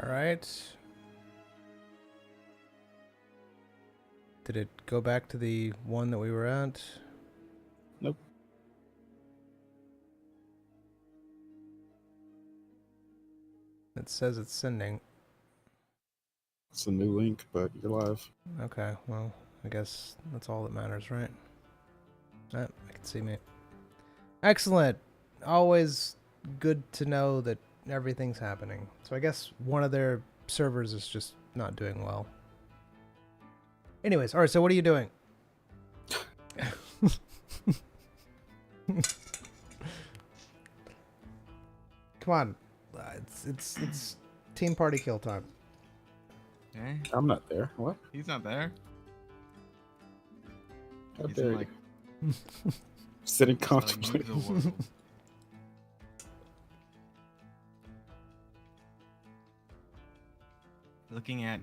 right. Did it go back to the one that we were at? Nope. It says it's sending. It's a new link, but you're live. Okay, well, I guess that's all that matters, right? I can see me. Excellent. Always good to know that everything's happening. So I guess one of their servers is just not doing well. Anyways, all right, so what are you doing? Come on. It's team party kill time. Okay. I'm not there. What? He's not there. How He's dare in, you? like, Sitting like comfortably. the world. Looking at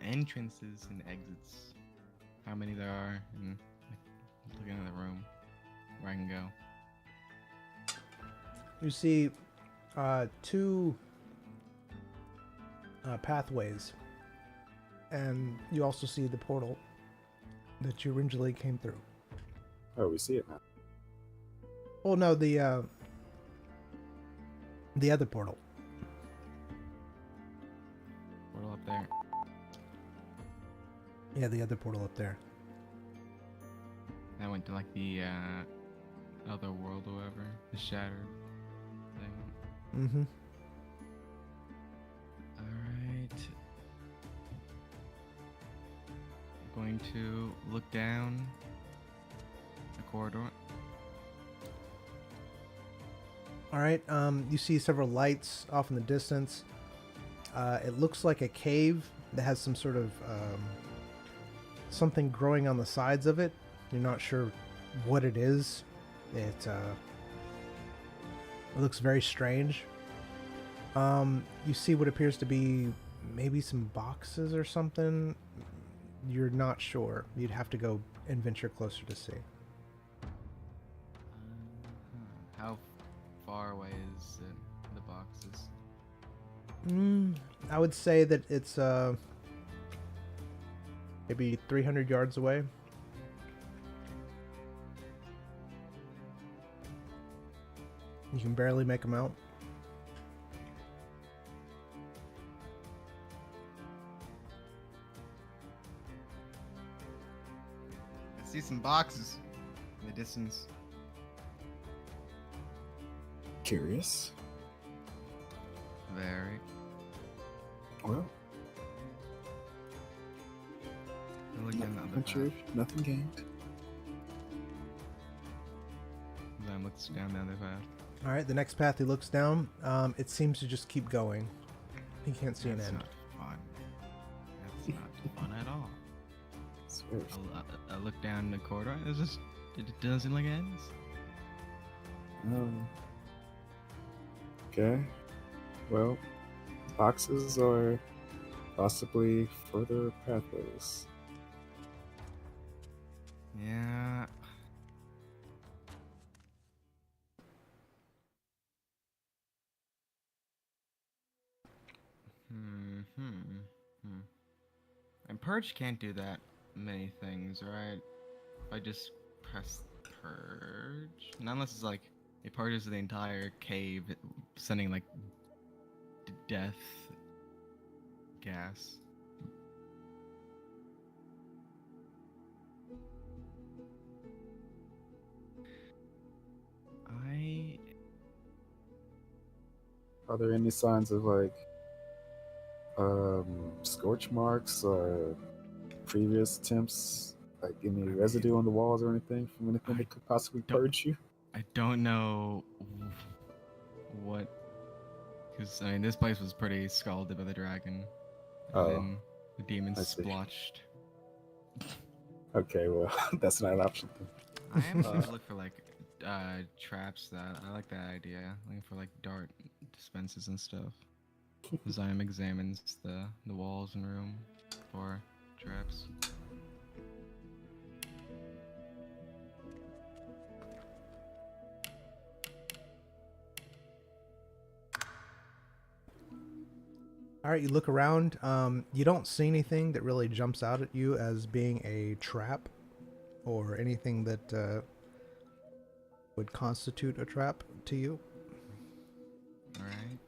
entrances and exits, how many there are, and like, looking at the room where I can go. You see two pathways, and you also see the portal that you originally came through. Oh, we see it now. Oh no, the other portal. Portal up there. Yeah, the other portal up there. I went to like the other world or whatever, the shattered thing. Mm-hmm. Alright. I'm going to look down the corridor. All right. You see several lights off in the distance. It looks like a cave that has some sort of something growing on the sides of it. You're not sure what it is. It looks very strange. You see what appears to be maybe some boxes or something. You're not sure. You'd have to go and venture closer to see. How far away is it, the boxes? I would say that it's maybe 300 yards away. You can barely make them out. I see some boxes in the distance. Curious. Very. Well, I look down the other ventured, path. nothing gained. Then looks down the other path. All right, the next path he looks down, it seems to just keep going. He can't see an That's end. not fun. That's not fun at all. Swear. I look down the corridor. It doesn't look ends. Okay. Well, boxes are possibly further pathways. Yeah. And purge can't do that many things, right? If I just press purge, not unless it's like it purges the entire cave, sending like death gas. Are there any signs of like scorch marks or previous attempts, like any residue on the walls or anything from anything that could possibly purge you? I don't know what, because I mean this place was pretty scalded by the dragon, and then the demons I see. splotched. Okay, well, that's not an option. I am going to look for like traps. I like that idea. Looking for like dart dispensers and stuff. Zyme examines the walls and room for traps. All right, you look around. You don't see anything that really jumps out at you as being a trap or anything that would constitute a trap to you. All right.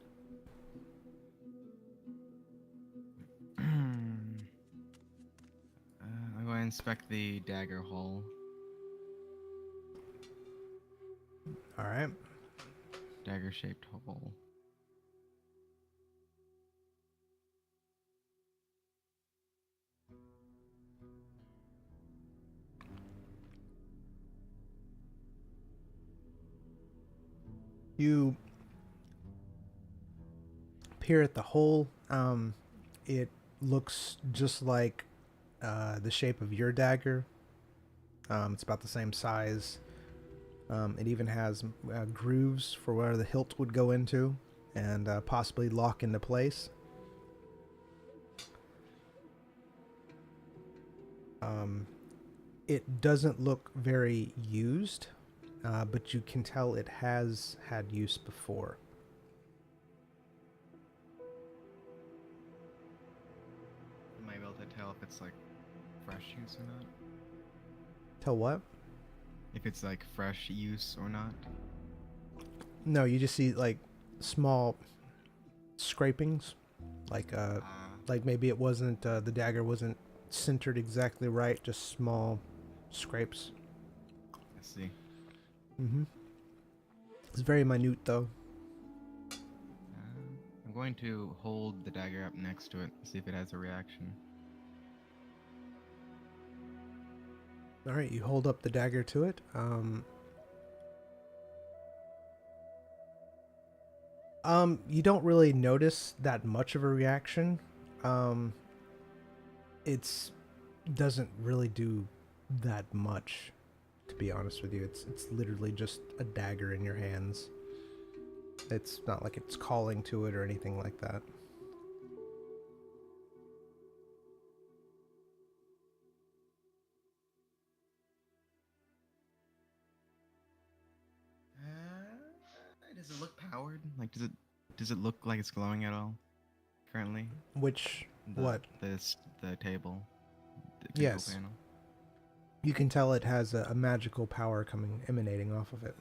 I'm going to inspect the dagger hole. All right. Dagger-shaped hole. You peer at the hole. It looks just like the shape of your dagger. It's about the same size. It even has grooves for where the hilt would go into and possibly lock into place. It doesn't look very used, but you can tell it has had use before. Am I able to tell if it's like fresh use or not? Tell what? If it's like fresh use or not? No, you just see like small scrapings, like maybe it wasn't the dagger wasn't centered exactly right, just small scrapes. I see. Mm-hmm. It's very minute though. I'm going to hold the dagger up next to it, see if it has a reaction. All right, you hold up the dagger to it. You don't really notice that much of a reaction. It's doesn't really do that much, to be honest with you. It's literally just a dagger in your hands. It's not like it's calling to it or anything like that. Does it look powered? Like, does it look like it's glowing at all? Currently, Which what? The table. The control Yes. panel. You can tell it has a magical power emanating off of it.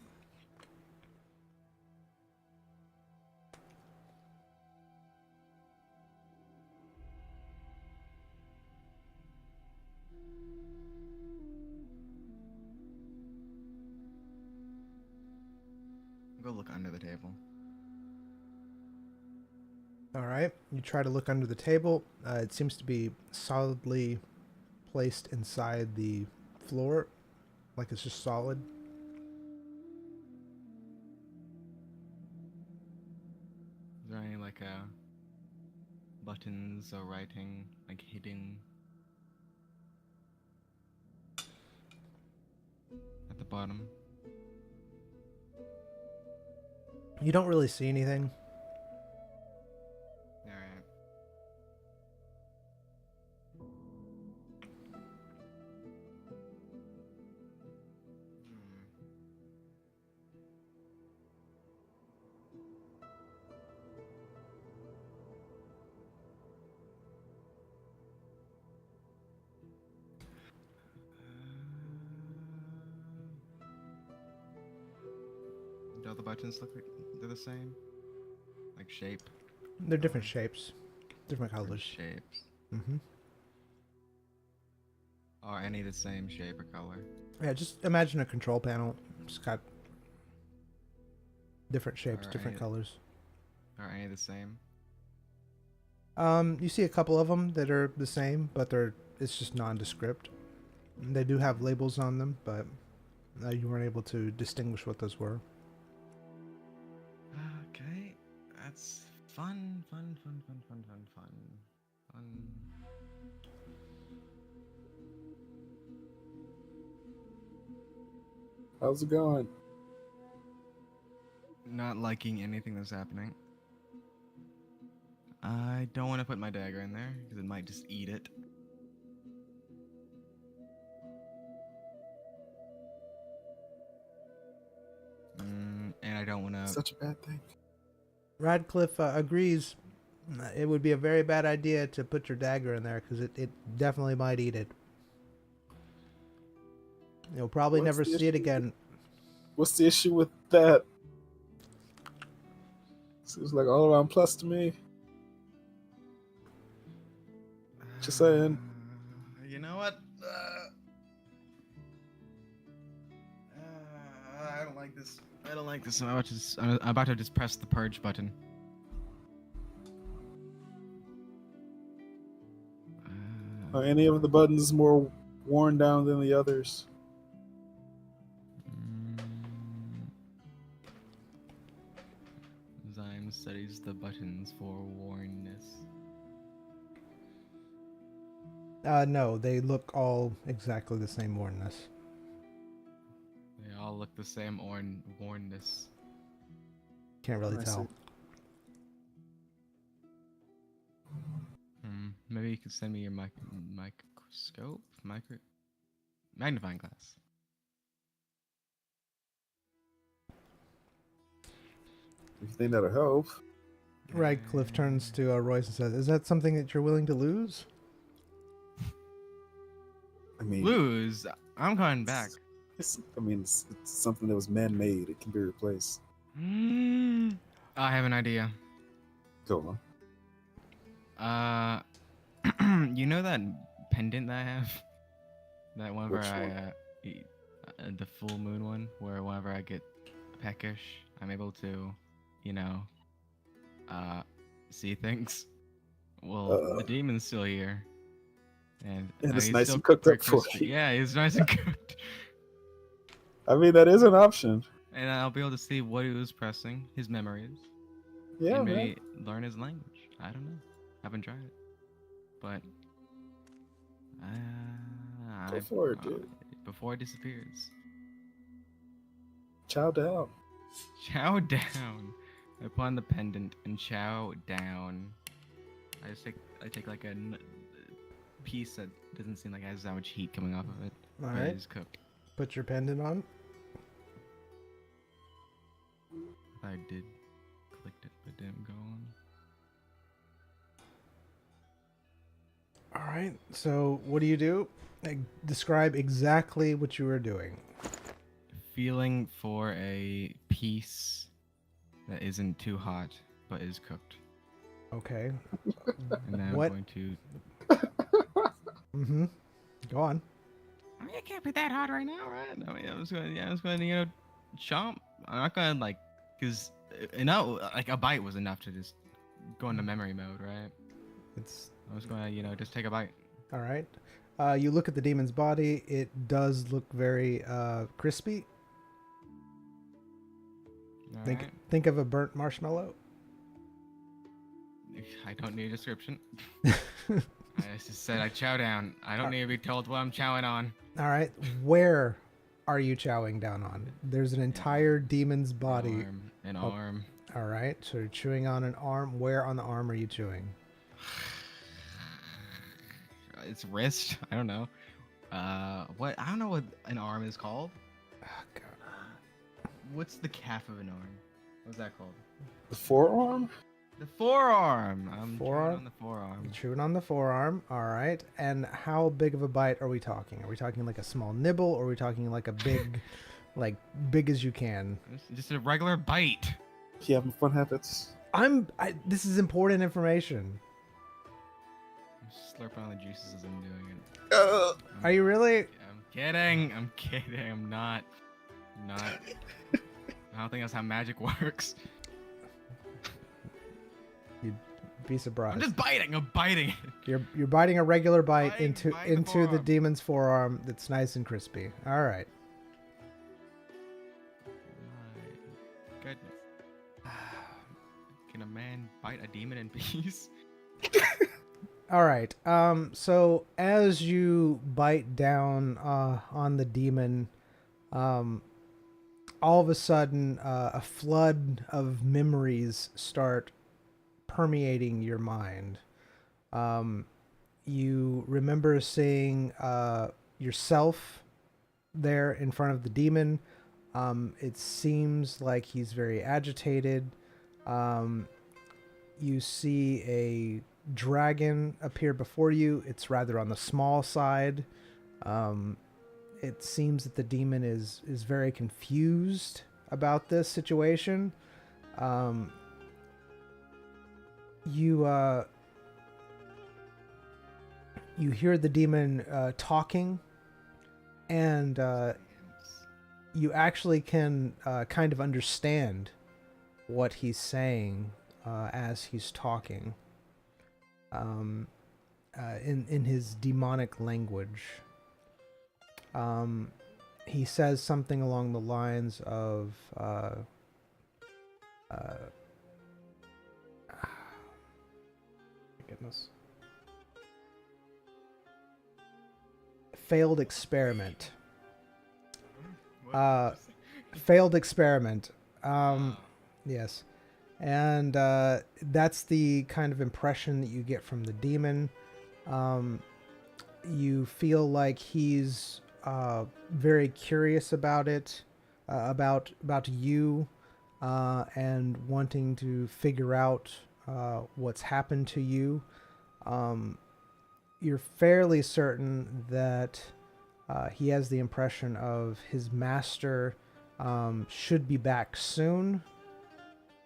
Go look under the table. All right, you try to look under the table. It seems to be solidly placed inside the floor, like it's just solid. Is there any like buttons or writing like hidden at the bottom? You don't really see anything. Alright. Do all the buttons look like they're the same? Like shape? They're different shapes, different Different colors. shapes. Mm-hmm. Are any the same shape or color? Yeah, just imagine a control panel. It's got different shapes, Are different any- colors. Are any the same? You see a couple of them that are the same, but it's just nondescript. They do have labels on them, but you weren't able to distinguish what those were. Okay. That's fun. Fun. How's it going? Not liking anything that's happening. I don't want to put my dagger in there because it might just eat it. And I don't want to. Such a bad thing. Radcliffe agrees. It would be a very bad idea to put your dagger in there because it definitely might eat it. You'll probably What's never the see it issue? again. What's the issue with that? Seems like all around plus to me. Just saying. You know what? I don't like this. I don't like this. I'm about to just press the purge button. Are any of the buttons more worn down than the others? Zyme studies the buttons for warnness. No, they look all exactly the same warnness. They all look the same warnness. Can't really I tell. see. Maybe you could send me your microscope? Magnifying glass. If you think that'll help. Radcliffe turns to Royce and says, "Is that something that you're willing to lose?" I mean, Lose? I'm coming back. it's something that was man-made. It can be replaced. I have an idea. Go on. You know that pendant that I have? That whenever Which one? I eat, the full moon one, where whenever I get peckish, I'm able to, you know, see things. Well, the demon's still here, and it's he's nice still and cooked up pretty for crispy. you. Yeah, he's nice and cooked, I mean, that is an option. and I'll be able to see what he was pressing, his memories, Yeah, and man. maybe learn his language. I don't know. Haven't tried it, but Go for it, dude. before it disappears. Chow down. Chow down. I put on the pendant and chow down. I take like a piece that doesn't seem like it has that much heat coming off of it. All but right. It is cooked. Put your pendant on. I did clicked it, but didn't go on. All right. So what do you do? Describe exactly what you were doing. Feeling for a piece that isn't too hot but is cooked, Okay. and then What? I'm going to. Mm-hmm. Go on. I mean, it can't be that hot right now, right? I mean, I'm just going to, you know, chomp. I'm not going to, like, because, like, a bite was enough to just go into memory mode, right? It's I was going to, you know, just take a bite. all right. You look at the demon's body. It does look very crispy. Alright. Think of a burnt marshmallow. I don't need a description. I just said I chow down. I don't need to be told what I'm chowing on. All right. Where are you chowing down on? There's an entire demon's body. An Oh. arm. All right. So you're chewing on an arm. Where on the arm are you chewing? It's wrist. I don't know. What? I don't know what an arm is called. Oh, God. What's the calf of an arm? What's that called? The forearm? The forearm. I'm Forearm? chewing on the forearm. You're chewing on the forearm. All right. And how big of a bite are we talking? Are we talking like a small nibble, or are we talking like a big, like big as you can? Just a regular bite. You having fun habits? This is important information. I'm slurping on the juices as I'm doing it. Are you really? I'm kidding. I'm kidding. I'm not. I don't think that's how magic works. You'd be surprised. I'm just biting. I'm biting it. You're biting a regular bite Biting the into the forearm. demon's forearm that's nice and crispy. All right. My goodness. Can a man bite a demon in peace? All right. So as you bite down on the demon, all of a sudden, a flood of memories start permeating your mind. You remember seeing yourself there in front of the demon. It seems like he's very agitated. you see a dragon appear before you. It's rather on the small side. It seems that the demon is very confused about this situation. You hear the demon talking, and you actually can kind of understand what he's saying as he's talking in his demonic language. He says something along the lines of goodness. Failed experiment. Failed experiment. Yes. And that's the kind of impression that you get from the demon. You feel like he's very curious about it, about you, and wanting to figure out what's happened to you. You're fairly certain that he has the impression of his master should be back soon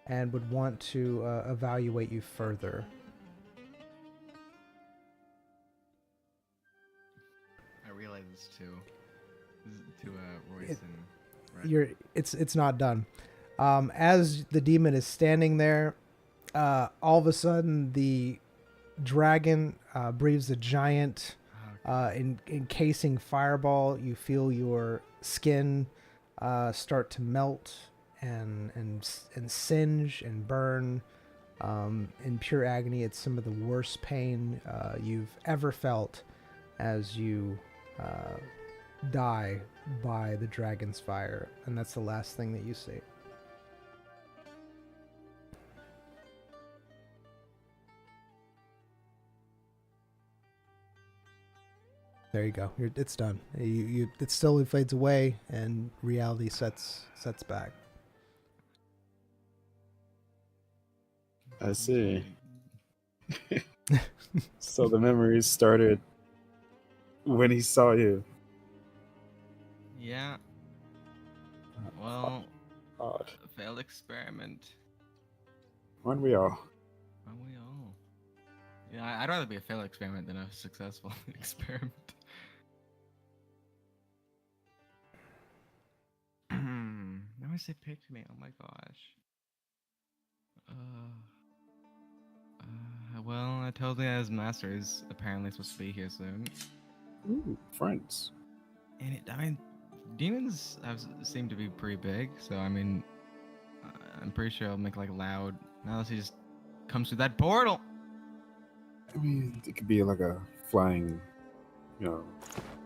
and would want to evaluate you further. I realize this too. To Royce and Red. It's not done. As the demon is standing there, all of a sudden the dragon breathes a giant encasing fireball. You feel your skin start to melt and singe and burn in pure agony. It's some of the worst pain you've ever felt as you die by the dragon's fire, and that's the last thing that you see. There you go. It's done. It slowly fades away, and reality sets back. I see. So the memories started when he saw you. Yeah. Well, Odd. failed experiment. Aren't we all? Aren't we all? Yeah, I'd rather be a failed experiment than a successful experiment. Never say picked me. Oh my gosh. Well, I told you his master is apparently supposed to be here soon. Ooh, friends. And I mean, demons seem to be pretty big, so I mean, I'm pretty sure I'll make like loud, unless he just comes through that portal. I mean, it could be like a flying,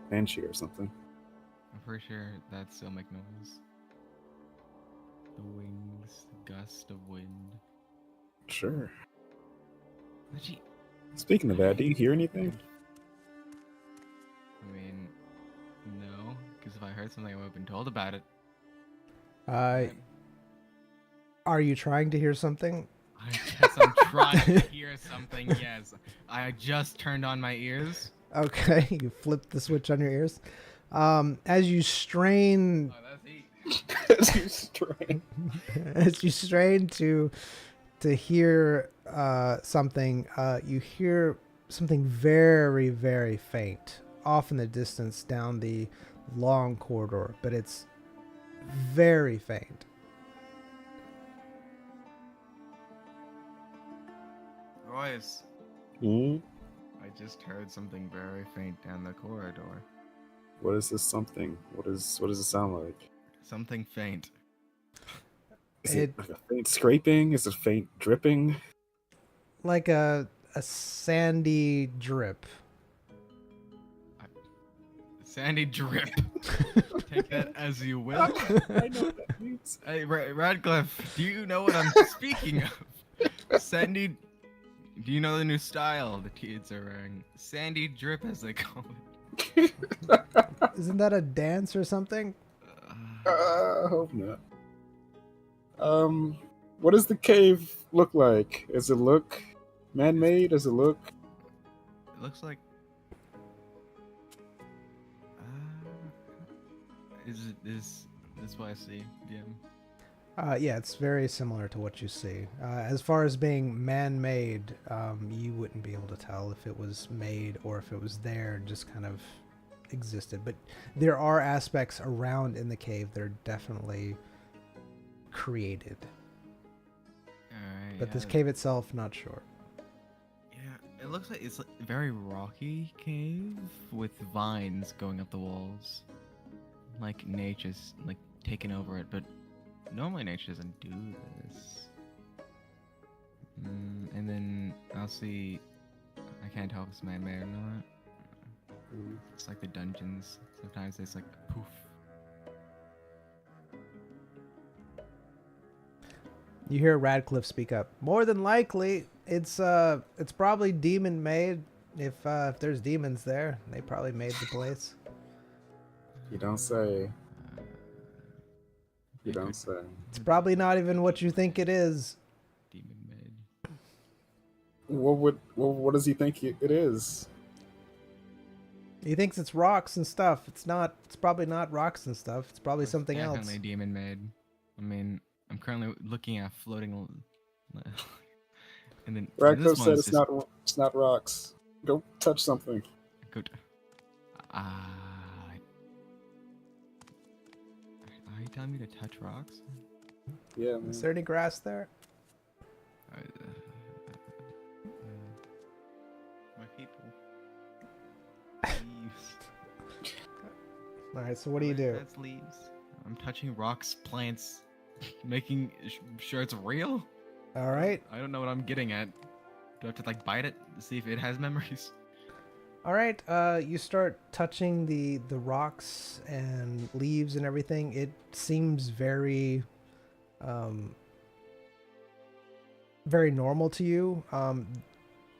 banshee or something. I'm pretty sure that still make noise. The wings, the gust of wind. Sure. Actually, Speaking of that, do you hear anything? I mean, no, because if I heard something, I would have been told about it. Are you trying to hear something? I guess I'm trying to hear something, yes. I just turned on my ears. Okay, you flipped the switch on your ears. As you strain, Oh, that's heat. As you strain. as you strain to hear something, you hear something very, very faint off in the distance down the long corridor, but it's very faint. Royce, Hmm? I just heard something very faint down the corridor. What is this something? What does it sound like? Something faint. Is it like a faint scraping? Is it faint dripping? Like a sandy drip. Sandy drip. Take that as you will. I know what that means. Hey, Radcliffe, do you know what I'm speaking of? Sandy. Do you know the new style the kids are wearing? Sandy drip, as they call it. Isn't that a dance or something? I hope not. What does the cave look like? Does it look man-made? Does it look? It looks like. Is this what I see, DM? Yeah, it's very similar to what you see. As far as being man-made, you wouldn't be able to tell if it was made or if it was there and just kind of existed. But there are aspects around in the cave that are definitely created. Alright. But this cave itself, not sure. Yeah, it looks like it's a very rocky cave with vines going up the walls. Like nature's like taking over it, but normally nature doesn't do this. And then I'll see. I can't tell if it's man-made or not. It's like the dungeons. Sometimes it's like poof. You hear Radcliffe speak up. More than likely, it's probably demon made. If there's demons there, they probably made the place. You don't say. You don't say. It's probably not even what you think it is. Demon made. What does he think it is? He thinks it's rocks and stuff. It's not. It's probably not rocks and stuff. It's probably something else. Definitely demon made. I mean, I'm currently looking at floating. And then Radcliffe this said one's it's not rocks. Go touch something. Good. Are you telling me to touch rocks? Yeah, man. Is there any grass there? My people. Leaves. All right. So what do you do? That's leaves. I'm touching rocks, plants, making sure it's real. All right. I don't know what I'm getting at. Do I have to like bite it to see if it has memories? All right. You start touching the rocks and leaves and everything. It seems very, very normal to you.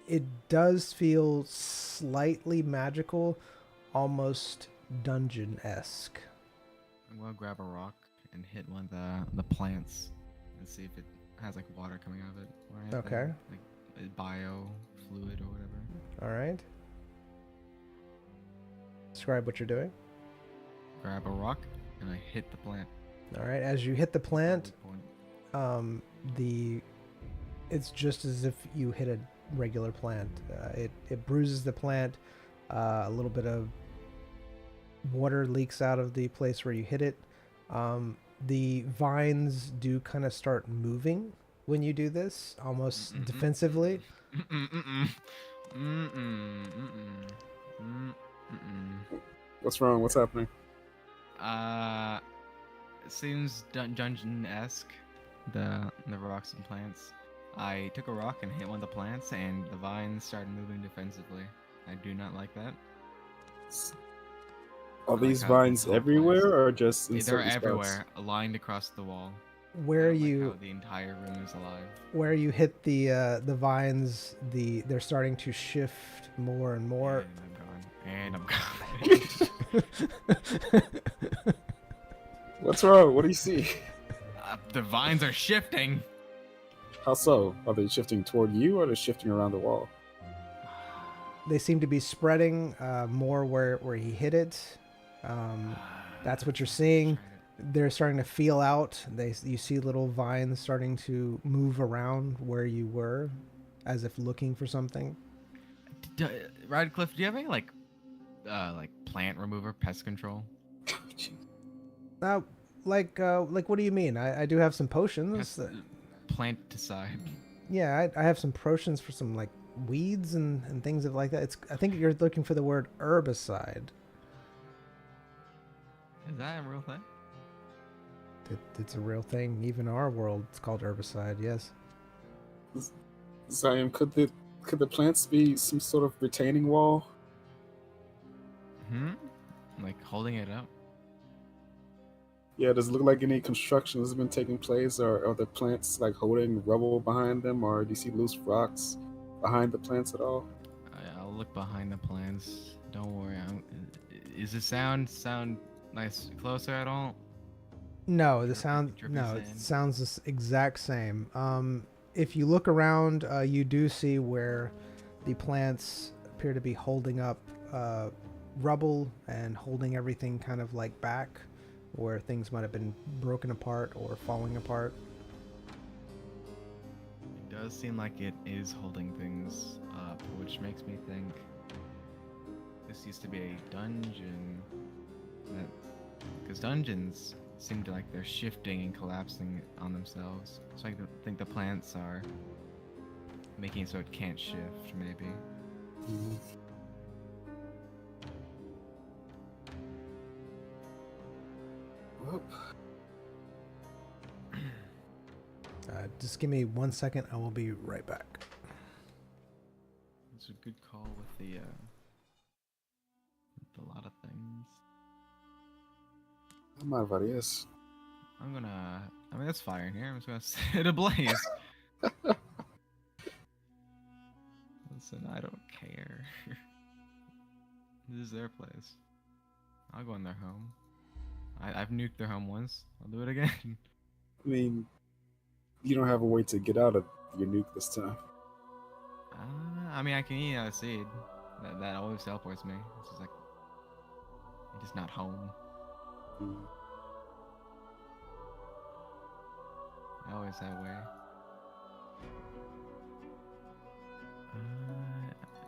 It does feel slightly magical, almost dungeon-esque. I'm gonna grab a rock and hit one of the plants and see if it has like water coming out of it or anything. Okay. Like bio fluid or whatever. All right. Describe what you're doing. Grab a rock and I hit the plant. All right. As you hit the plant, Point. it's just as if you hit a regular plant. It bruises the plant. A little bit of water leaks out of the place where you hit it. The vines do kind of start moving when you do this, almost defensively. What's wrong? What's happening? It seems dungeon-esque. The rocks and plants. I took a rock and hit one of the plants, and the vines started moving defensively. I do not like that. Are I these like how vines these everywhere, plants- or just in They're certain spots? everywhere, aligned across the wall. Where I like you how the entire room is alive. where you hit the vines, they're starting to shift more and more. And I'm gone. What's wrong? What do you see? The vines are shifting. How so? Are they shifting toward you, or are they shifting around the wall? They seem to be spreading more where he hit it. That's what you're seeing. They're starting to feel out. You see little vines starting to move around where you were, as if looking for something. Radcliffe, do you have any like plant remover, pest control? Like what do you mean? I do have some potions. Pest, planticide. Yeah, I have some potions for some like weeds and things like that. I think you're looking for the word herbicide. Is that a real thing? It's a real thing. Even our world, it's called herbicide. Yes. Zion, could the plants be some sort of retaining wall? Like holding it up. Yeah, does it look like any construction has been taking place, or are the plants like holding rubble behind them, or do you see loose rocks behind the plants at all? I'll look behind the plants. Don't worry. Is the sound nice closer at all? No, the Drippy- sound. drippy No, it sand. sounds the exact same. If you look around, you do see where the plants appear to be holding up rubble and holding everything kind of like back, where things might have been broken apart or falling apart. It does seem like it is holding things up, which makes me think this used to be a dungeon. Because dungeons seem to like they're shifting and collapsing on themselves. So I think the plants are making it so it can't shift, maybe. Mhm. Well, Just give me 1 second. I will be right back. It's a good call with with a lot of things. I'm out of ideas. I mean, there's fire in here. I'm just gonna set it ablaze. Listen, I don't care. This is their place. I'll go in their home. I've nuked their home once. I'll do it again. I mean, you don't have a way to get out of your nuke this time. I mean, I can eat out a seed. That always teleports me. It's just like, I'm just not home. Mm. Always that way.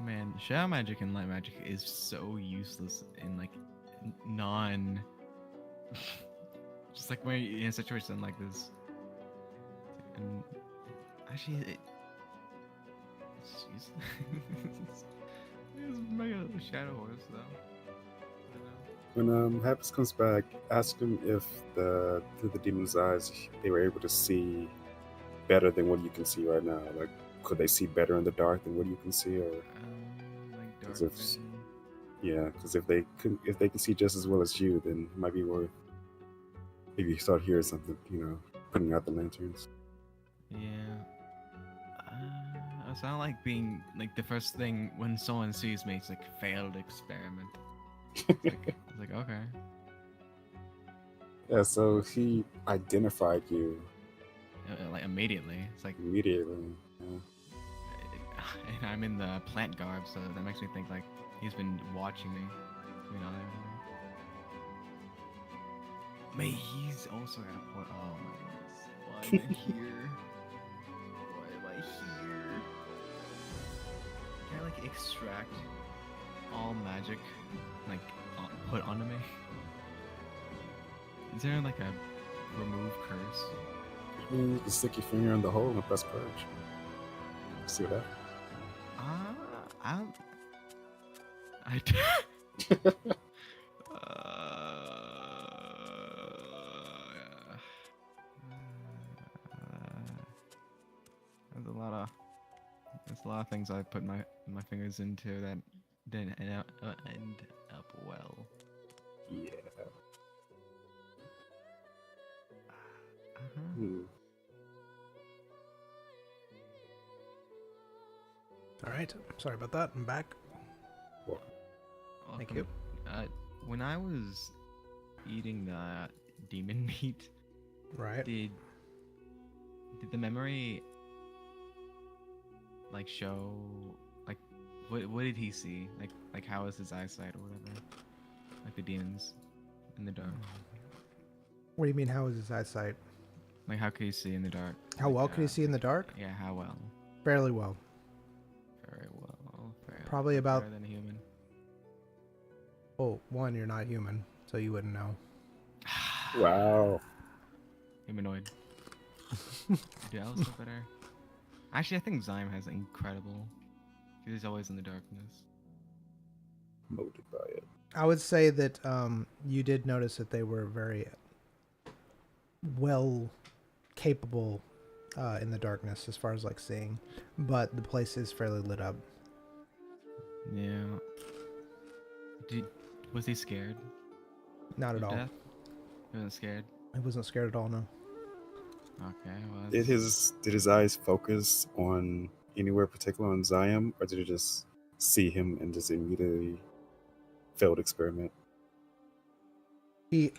Man, shadow magic and light magic is so useless in like non. Just like when you're in a situation like this. And actually, it's useless. It's mega shadow horse though. When Happus comes back, ask him if through the demon's eyes they were able to see better than what you can see right now. Like, could they see better in the dark than what you can see, or Like dark As if- vision. yeah? Because if they can see just as well as you, then it might be worth. If you start hearing something, putting out the lanterns. Yeah. It's not like being like the first thing when someone sees me. It's like failed experiment. It's like okay. Yeah, so he identified you Like immediately. It's like immediately. Yeah. and I'm in the plant garb, so that makes me think like he's been watching me. May he's also got a point. Oh my goodness. Why am I here? Why am I here? Can I like extract all magic like put onto me? Is there like a remove curse? I mean, you can stick your finger in the hole and press purge. See what happens. There's a lot of things I put my fingers into that didn't end up well. Yeah. Uh-huh. Hmm. All right. Sorry about that. I'm back. Thank you. When I was eating the demon meat, Right. did the memory like show like what did he see? Like how was his eyesight or whatever? Like the demons in the dark. What do you mean? How is his eyesight? Like how could he see in the dark? How Like, well could he see in the dark? Yeah, how well? Fairly well. Very well. Fairly, Probably about- better than a human. Oh, one, you're not human, so you wouldn't know. Wow. Humanoid. Dude, I was so better. Actually, I think Zyme has incredible. He's always in the darkness. Molded by it. I would say that you did notice that they were very well capable in the darkness as far as like seeing, but the place is fairly lit up. Yeah. Was he scared? Not at of all. Death? He wasn't scared. I wasn't scared at all. No. Okay, well. Did his eyes focus on anywhere particular on Zion, or did it just see him and just immediately failed experiment? He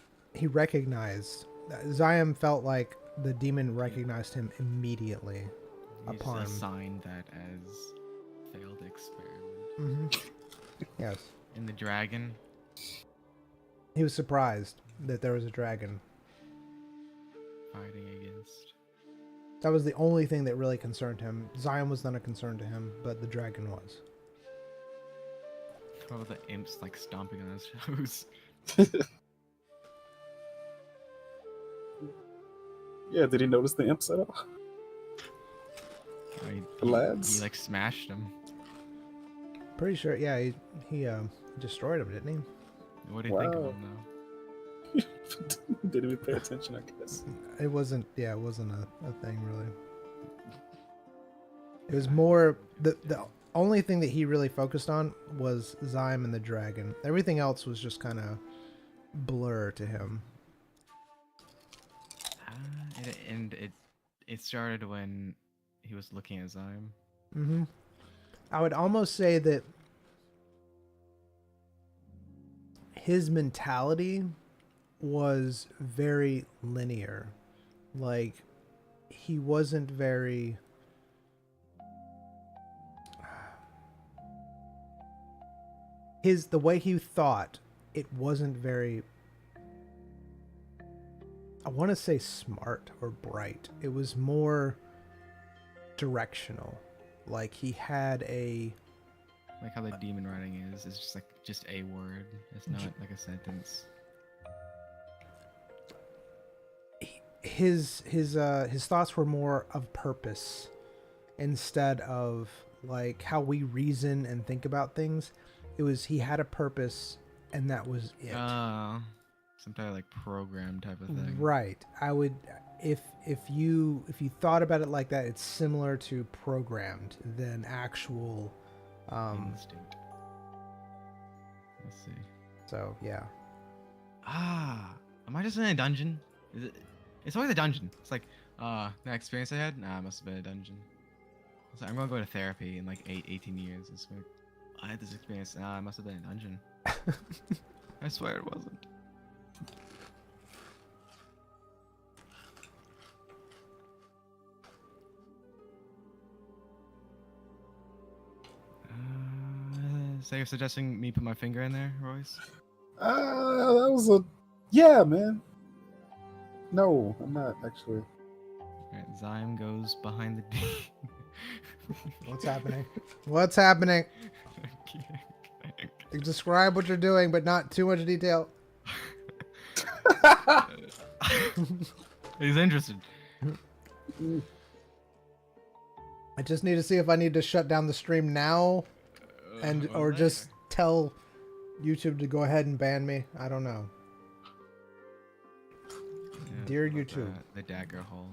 recognized Zion felt like the demon recognized him immediately. He's Upon- assigned that as failed experiment. Mm-hmm. Yes. And the dragon, He was surprised that there was a dragon. fighting against. That was the only thing that really concerned him. Zion was not a concern to him, but the dragon was. What about the imps like stomping on his toes? Yeah, did he notice the imps at all? I mean, The lads? He like smashed him. Pretty sure, yeah, he destroyed him, didn't he? What do you think of Wow. him though? Didn't even pay attention, I guess. It wasn't a thing really. It was more the only thing that he really focused on was Zyme and the dragon. Everything else was just kind of blur to him. It started when he was looking at Zyme. Mm-hmm. I would almost say that his mentality was very linear. Like, he wasn't very... The way he thought, it wasn't very... I want to say smart or bright. It was more directional. Like, he had a... Like how the demon writing is. It's just like just a word. It's not like a sentence. His thoughts were more of purpose instead of like how we reason and think about things. It was he had a purpose and that was it. Some type of like program type of thing. Right. I would if you thought about it like that, it's similar to programmed than actual Instinct. Let's see. So yeah. Am I just in a dungeon? Is it? It's always a dungeon. It's like, that experience I had? Nah, it must have been a dungeon. It's like, I'm gonna go to therapy in like 18 years. It's like, I had this experience. Nah, it must have been a dungeon. I swear it wasn't. So you're suggesting me put my finger in there, Royce? That was a... Yeah, man. No, I'm not, actually. Alright, Zyme goes behind the D. What's happening? What's happening? Describe what you're doing, but not too much detail. He's interested. I just need to see if I need to shut down the stream now and or just tell YouTube to go ahead and ban me. I don't know. Yeah, Dear about YouTube. The dagger hole.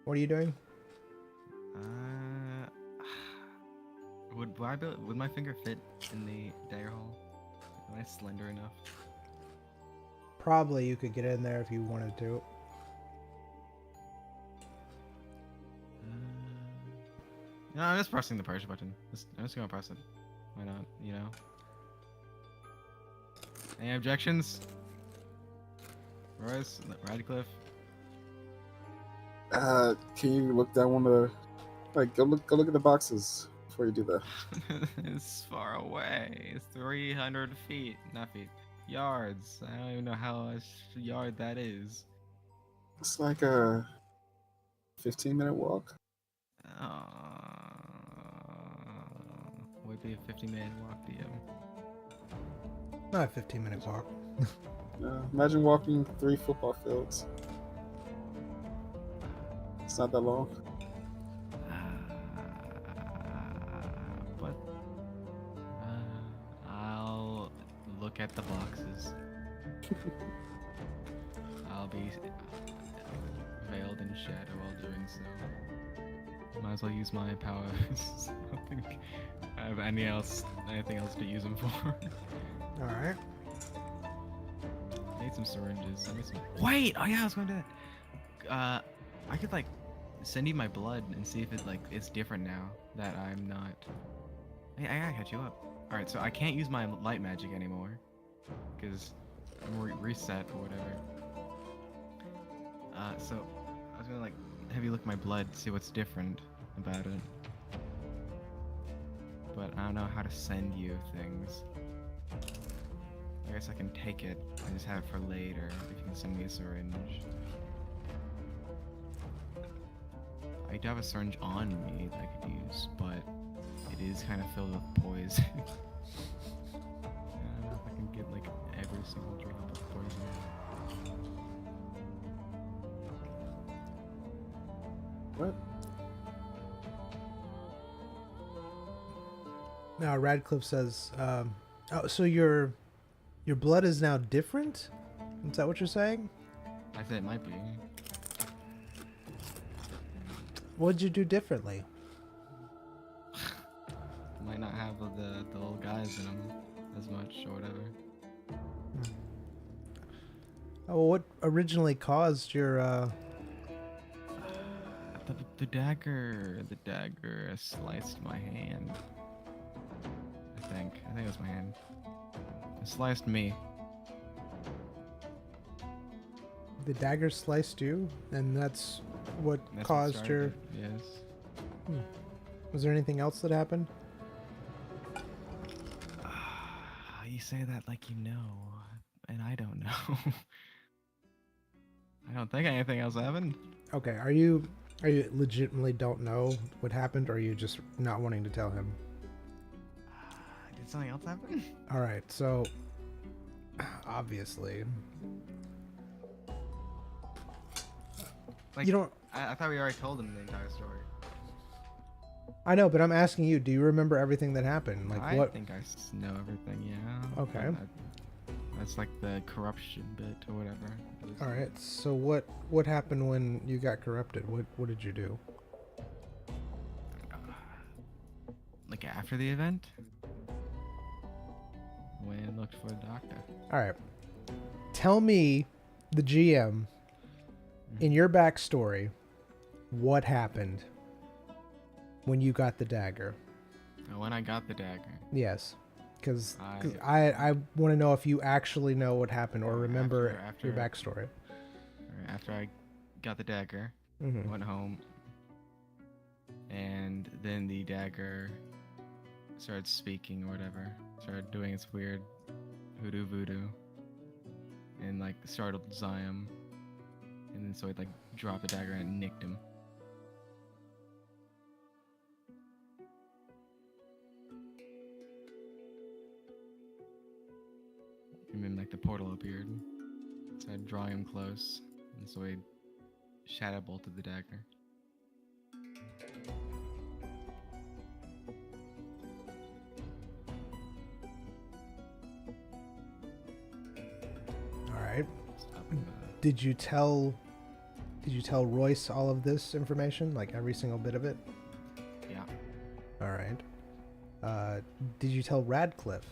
What are you doing? Would my finger fit in the dagger hole? Am I slender enough? Probably you could get in there if you wanted to. No, I'm just pressing the purge button. I'm just gonna press it. Why not? You know. Any objections? Royce, Radcliffe. Can you look down one of the... Like, go look at the boxes before you do that. It's far away. It's 300 feet, not feet, yards. I don't even know how much yard that is. It's like a 15-minute walk. Would be a 50-minute walk, DM. Not a 15-minute walk. Imagine walking 3 football fields. It's not that long. But I'll look at the boxes. I'll be veiled in shadow while doing so. Might as well use my powers. I don't think I have anything else to use them for. Alright. I need some syringes. I need some... Wait! Oh yeah, I was going to do that. I could like send you my blood and see if it's different now that I'm not... Hey, I gotta catch you up. Alright, so I can't use my light magic anymore. Because I'm reset or whatever. So I was gonna like have you look at my blood, see what's different about it. But I don't know how to send you things. I guess I can take it and just have it for later if you can send me a syringe. I do have a syringe on me that I could use, but it is kind of filled with poison. I don't know if I can get like every single drop of poison. What? Now Radcliffe says, "Oh, so your blood is now different? Is that what you're saying? I said it might be. What'd you do differently?" Might not have the little guys in them as much or whatever. Oh, what originally caused your The dagger. The dagger sliced my hand. I think it was my hand. It sliced me. the dagger sliced you, and that's what That's what caused your? started it, Yes. Was there anything else that happened? You say that like you know, and I don't know. I don't think anything else happened. Okay, are you legitimately don't know what happened, or are you just not wanting to tell him? Did something else happen? All right, so obviously, Like, you don't. I thought we already told him the entire story. I know, but I'm asking you. Do you remember everything that happened? Like I what? think I know everything. Yeah. Okay. That's like the corruption bit or whatever. All right. So what happened when you got corrupted? What did you do? Like after the event, went and looked for the doctor. All right. Tell me, the GM, in your backstory, what happened when you got the dagger? When I got the dagger. Yes, because I- I want to know if you actually know what happened or remember After- your backstory. After I got the dagger, Hmm. went home, and then the dagger started speaking or whatever, started doing its weird hoodoo voodoo, and like startled Zion, and then so it like dropped the dagger and nicked him. And then like the portal appeared, started drawing him close, and so he shadow bolted the dagger. All right. Stopping Did you tell Royce all of this information, like every single bit of it? yeah. All right. Did you tell Radcliffe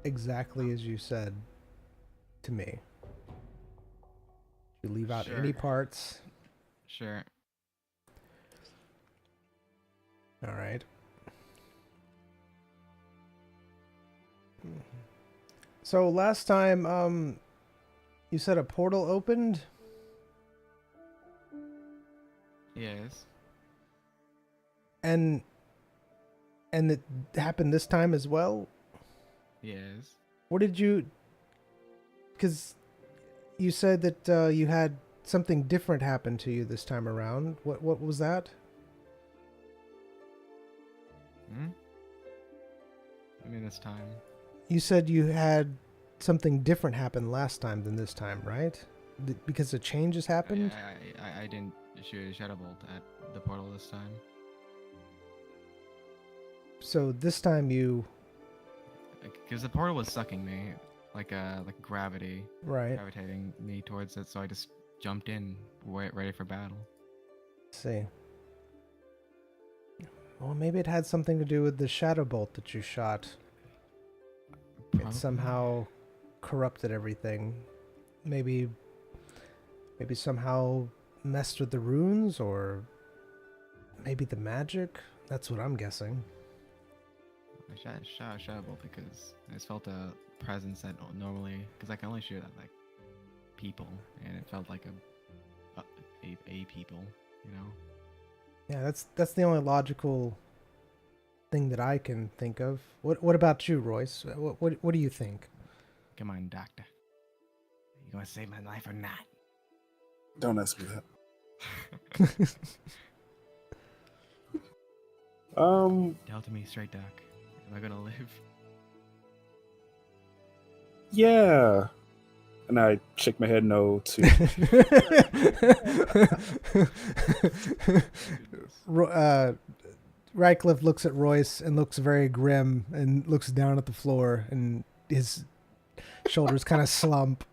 exactly as you said to me? Did you leave out any Sure. parts? Sure. All right. So last time, you said a portal opened, Yes. and it happened this time as well. Yes. What did you? Because you said that you had something different happen to you this time around. What was that? I mean, this time. You said you had something different happen last time than this time, right? Because the changes happened. I didn't shoot a shadow bolt at the portal this time. So this time you, Because the portal was sucking me, like gravity, right? gravitating me towards it. So I just jumped in, ready for battle. See. Well, maybe it had something to do with the shadow bolt that you shot. It Probably. somehow corrupted everything. Maybe somehow messed with the runes, or maybe the magic. That's what I'm guessing. I shot a shadow bolt because I just felt a presence that normally, because I can only shoot at like people, and it felt like a people, you know. Yeah, that's the only logical thing that I can think of. What about you, Royce? What do you think? Come on, doctor. You gonna save my life or not? Don't ask me that. Tell to me straight, doc. Am I gonna live? Yeah. And I shake my head no to. Radcliffe looks at Royce and looks very grim and looks down at the floor, and his shoulders kind of slump.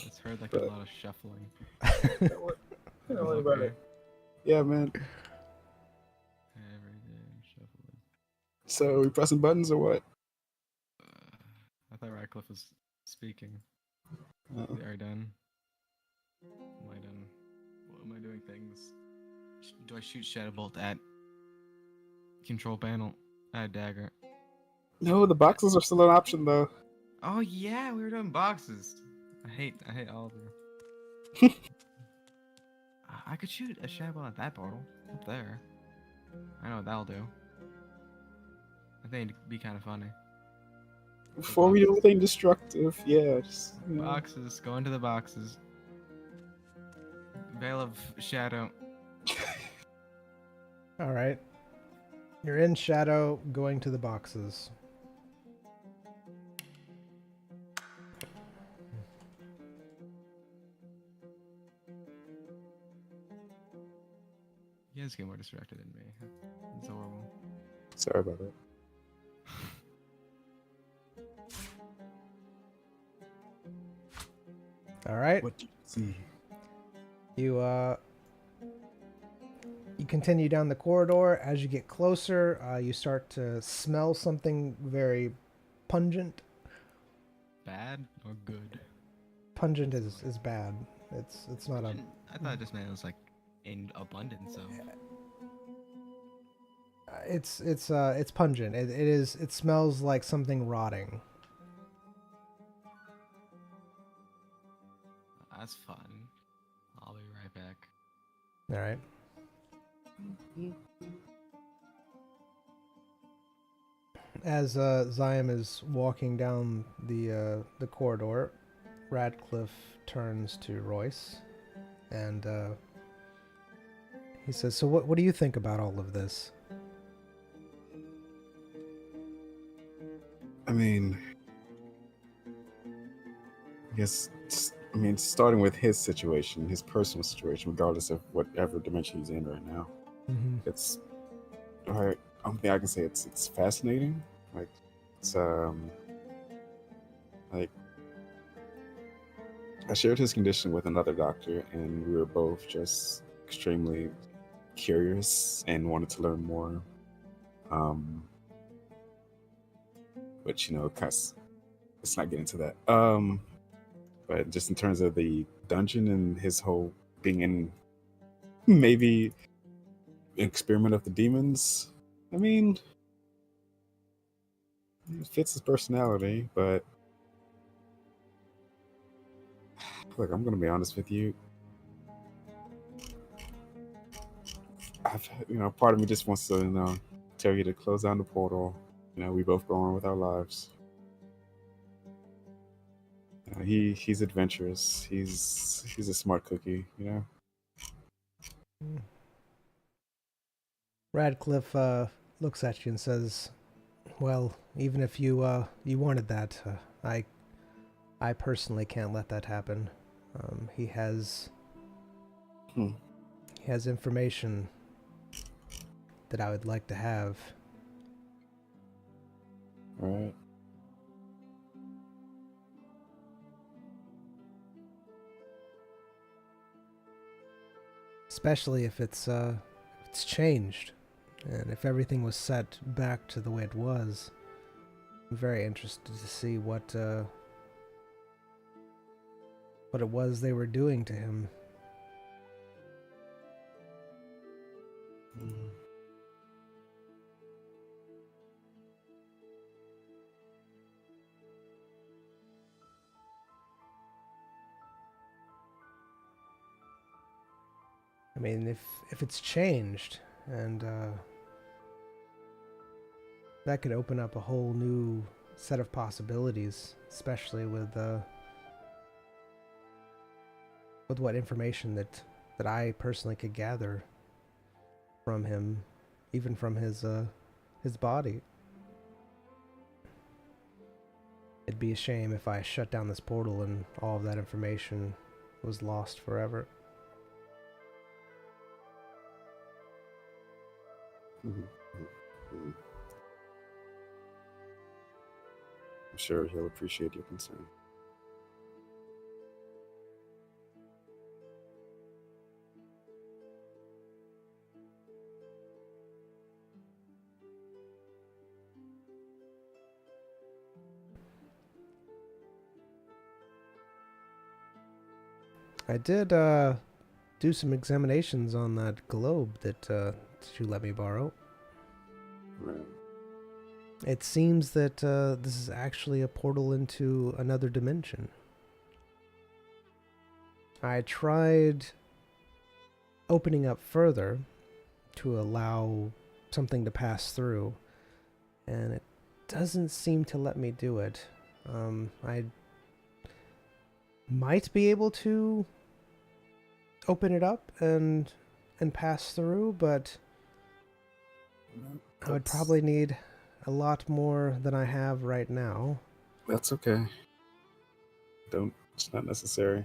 It's heard like a lot of shuffling. Don't worry about it. Yeah, man. Every day shuffling. So we pressing buttons or what? I thought Radcliffe was speaking. Are you done? Am I done? What am I doing things? Do I shoot Shadow Bolt at control panel? At dagger. No, the boxes are still an option though. Oh yeah, we were doing boxes. I hate all of you. I could shoot a Shadow Bolt at that portal up there. I know what that'll do. I think it'd be kind of funny. Before we do anything destructive, yeah. Just, you know. Boxes, go into the boxes. Veil of Shadow. All right, you're in shadow, going to the boxes. You guys get more distracted than me. It's horrible. Sorry about that. All right. What do you see? You continue down the corridor. As you get closer, you start to smell something very pungent. Bad or good? Pungent is bad. It's not a. I thought it just meant it was like in abundance. So It's pungent. It smells like something rotting. that's fun. I'll be right back. All right. As Zion is walking down the corridor, Radcliffe turns to Royce, and he says, "So what do you think about all of this?" I mean, starting with his situation, his personal situation, regardless of whatever dimension he's in right now, Mm-hmm. it's all right. I don't think I can say it's fascinating. Like it's like I shared his condition with another doctor, and we were both just extremely curious and wanted to learn more. But cause let's not get into that. But just in terms of the dungeon and his whole being in maybe an experiment of the demons, I mean, it fits his personality. But look, I'm gonna be honest with you. Part of me just wants to, tell you to close down the portal. We both go on with our lives. He's adventurous. He's a smart cookie. Radcliffe looks at you and says, "Well, even if you wanted that, I personally can't let that happen. He has information that I would like to have." All right. Especially if it's changed, and if everything was set back to the way it was. I'm very interested to see what it was they were doing to him. mean, if it's changed, and that could open up a whole new set of possibilities, especially with what information that I personally could gather from him, even from his body. It'd be a shame if I shut down this portal and all of that information was lost forever. Mhm, mhm, mhm. I'm sure he'll appreciate your concern. I did do some examinations on that globe that you let me borrow. Right. It seems that this is actually a portal into another dimension. I tried opening up further to allow something to pass through, and it doesn't seem to let me do it. I might be able to open it up and pass through, but No, I would probably need a lot more than I have right now. That's okay. It's not necessary.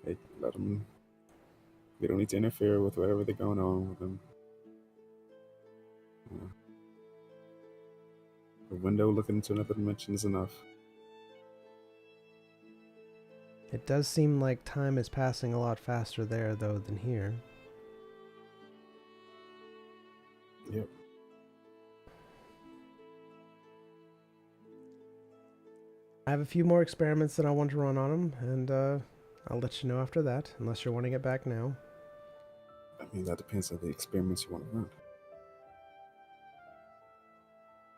Hey, let them. We don't need to interfere with whatever they're going on with them. Yeah. The window looking into another dimension is enough. It does seem like time is passing a lot faster there, though, than here. Yep. I have a few more experiments that I want to run on him, and I'll let you know after that, unless you're wanting it back now. I mean, that depends on the experiments you want to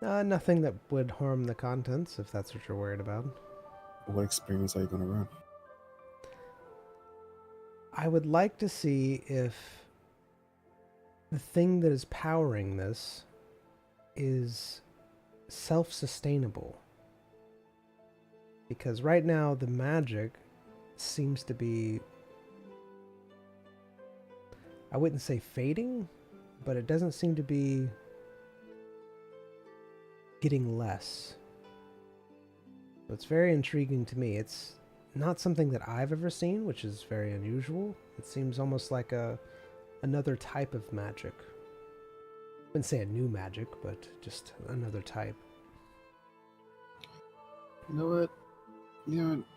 run. Nothing that would harm the contents, if that's what you're worried about. What experiments are you going to run? I would like to see if the thing that is powering this is self-sustainable. Because right now, the magic seems to be, I wouldn't say fading, but it doesn't seem to be getting less. So it's very intriguing to me. It's not something that I've ever seen, which is very unusual. It seems almost like another type of magic. I wouldn't say a new magic, but just another type. You know what?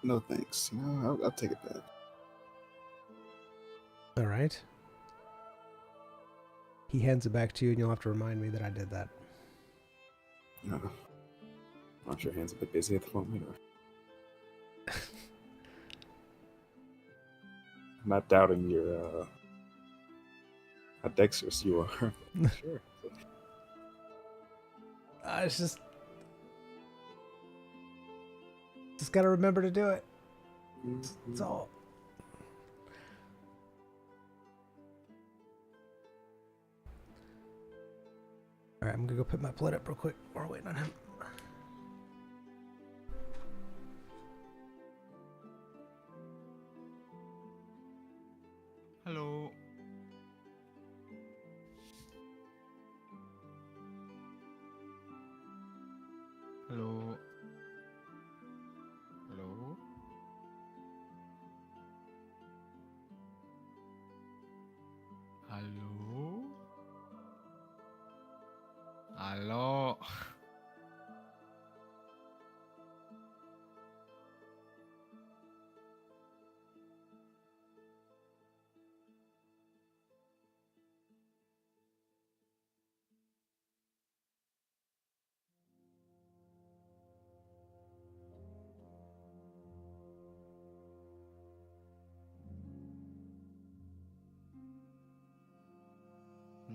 No thanks. I'll take it back. All right. He hands it back to you, and you'll have to remind me that I did that. No. I'm sure hands a bit busy at the moment. I'm not doubting your how dexterous you are. Sure. It's just gotta remember to do it. That's all. All right, I'm gonna go put my plate up real quick while we're waiting on him. Hello. Hello. Hello. Hello. Hello.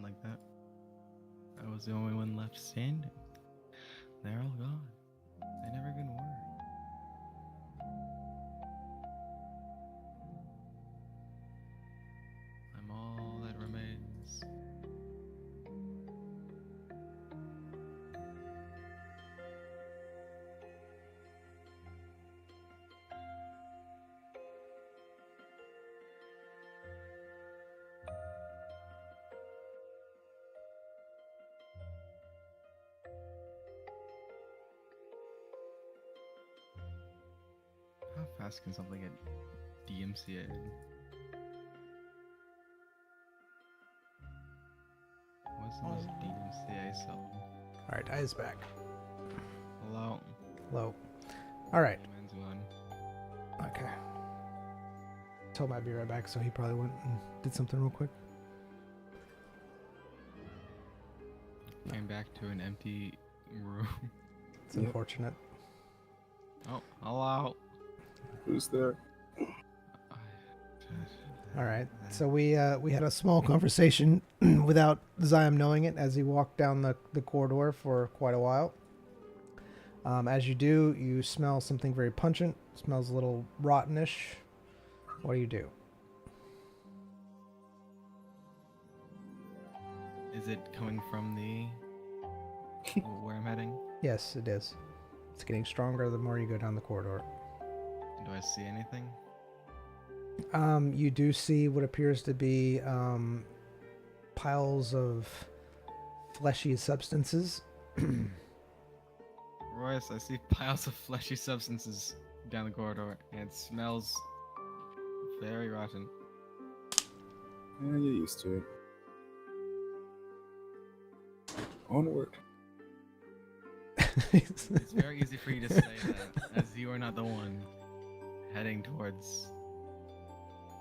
Like that. I was the only one left standing. They're all gone. They never even were. asking something at DMCA. What's the most DMCA song? All right, I's back. Hello. Hello. All right. Man's one. Okay. Told him I'd be right back, so he probably went and did something real quick. Came back to an empty room. It's Yep. unfortunate. Oh, hello. Who's there? All right. So we had a small conversation without Zion knowing it as he walked down the corridor for quite a while. As you do, you smell something very pungent. Smells a little rottenish. What do you do? Is it coming from the where I'm heading? Yes, it is. It's getting stronger the more you go down the corridor. Do I see anything? You do see what appears to be piles of fleshy substances. Royce, I see piles of fleshy substances down the corridor, and it smells very rotten. Yeah, you're used to it. Onward. It's very easy for you to say that, as you are not the one heading towards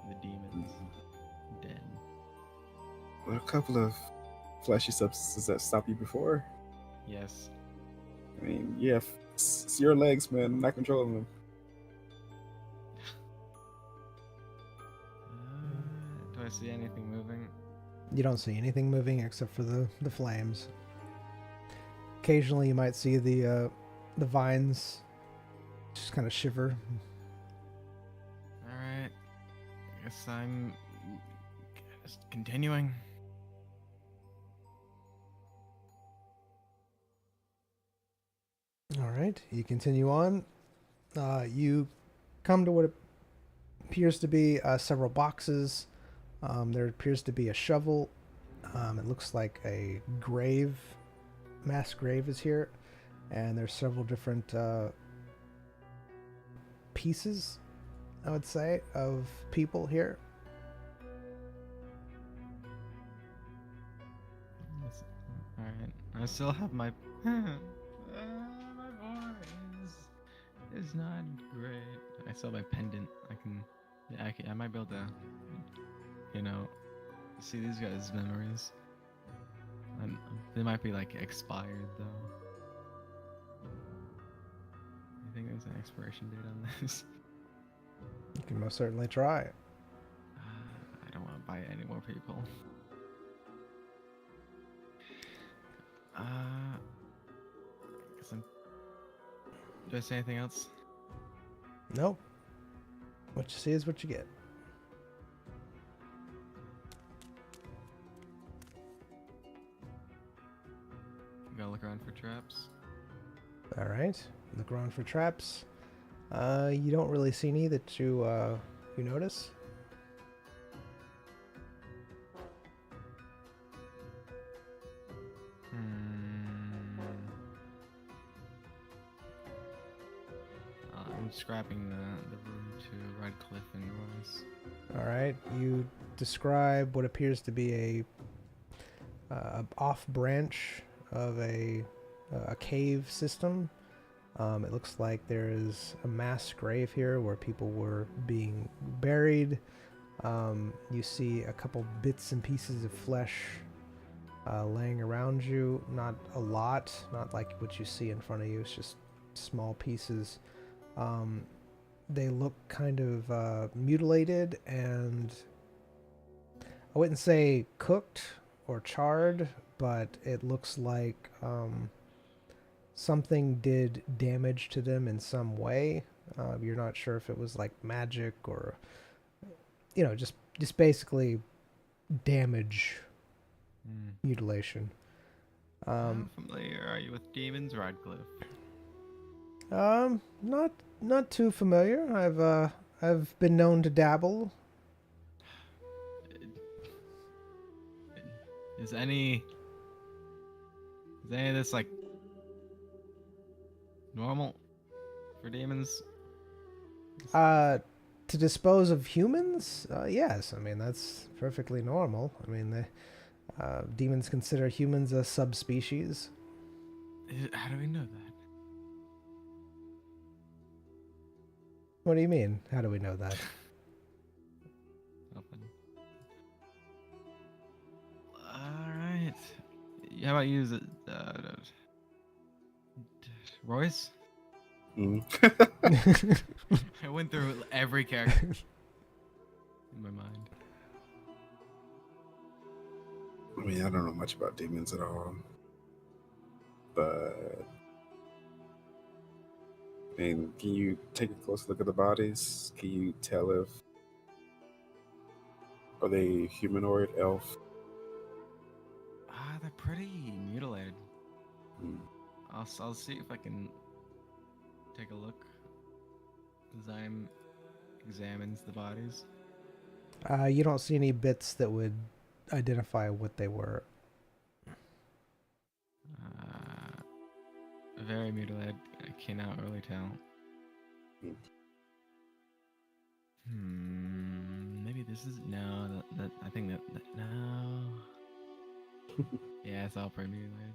the demon's den. Well, a couple of flashy substances that stopped you before. Yes. I mean, yeah, it's your legs, man. Not controlling them. Do I see anything moving? You don't see anything moving except for the flames. Occasionally, you might see the vines just kind of shiver. All right. I guess I'm just continuing. All right, you continue on. You come to what appears to be several boxes. There appears to be a shovel. It looks like a grave, mass grave is here, and there's several different pieces, I would say, of people here. All right. I still have my my voice is not great. I still have my pendant. I might be able to, see these guys' memories. They might be like expired though. I think there's an expiration date on this. You can most certainly try. I don't want to buy any more people. Do I say anything else? Nope. What you see is what you get. Gotta look around for traps. All right. Look around for traps. You don't really see any that you notice. I'm scrapping the room to Redcliffe and Royce. All right. You describe what appears to be a off branch of a cave system. It looks like there is a mass grave here where people were being buried. You see a couple bits and pieces of flesh laying around you. Not a lot, not like what you see in front of you. It's just small pieces. They look kind of mutilated, and I wouldn't say cooked or charred, but it looks like something did damage to them in some way. You're not sure if it was like magic or, just basically damage, mutilation. How familiar are you with demons, Radcliffe? Not too familiar. I've been known to dabble. Is any of this like normal for demons? To dispose of humans? Yes. I mean, that's perfectly normal. I mean, demons consider humans a subspecies. How do we know that? What do you mean? How do we know that? Nothing. Alright. How about you, Royce? Mm. I went through every character in my mind. I mean, I don't know much about demons at all, but I mean, can you take a close look at the bodies? Can you tell if are they humanoid, elf? They're pretty mutilated. Hmm. I'll see if I can take a look. Zyme examines the bodies. You don't see any bits that would identify what they were. Very mutilated. I cannot really tell. Maybe this is no. That I think that no. Yeah, it's all pretty mutilated.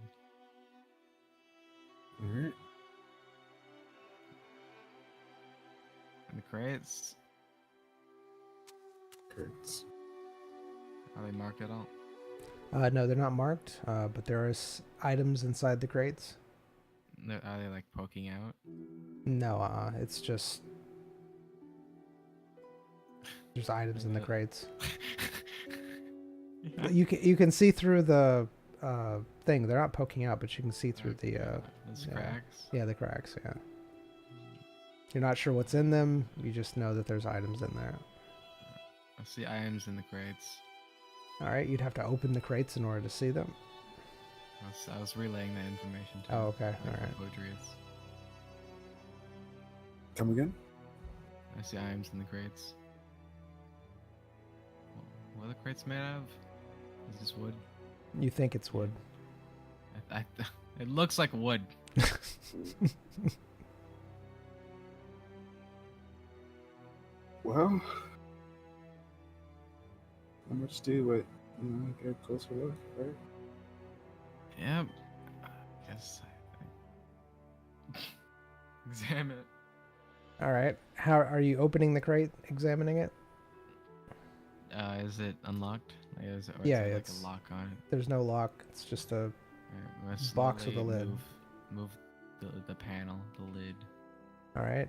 All right. And the crates, Kurtz. are they marked at all? No, they're not marked, but there are items inside the crates. Are they like poking out? No, it's just there's items in the crates. You can see through the thing. They're not poking out, but you can see through the Those yeah. cracks. Yeah, the cracks. Yeah. You're not sure what's in them. You just know that there's items in there. I see items in the crates. All right, you'd have to open the crates in order to see them. I was relaying that information to Oh, okay. All like right. Podrius. Come again? I see items in the crates. What are the crates made of? Is this wood? You think it's wood. It looks like wood. Well, how much do it? Get a closer look, right? Yep. I guess examine it. All right. How are you opening the crate? Examining it? Is it unlocked? Like, is it, or Yeah, is there, like it's- a lock on it? There's no lock. It's just a Alright, I'm gonna box with a slowly lid. Move the panel, the lid. all right.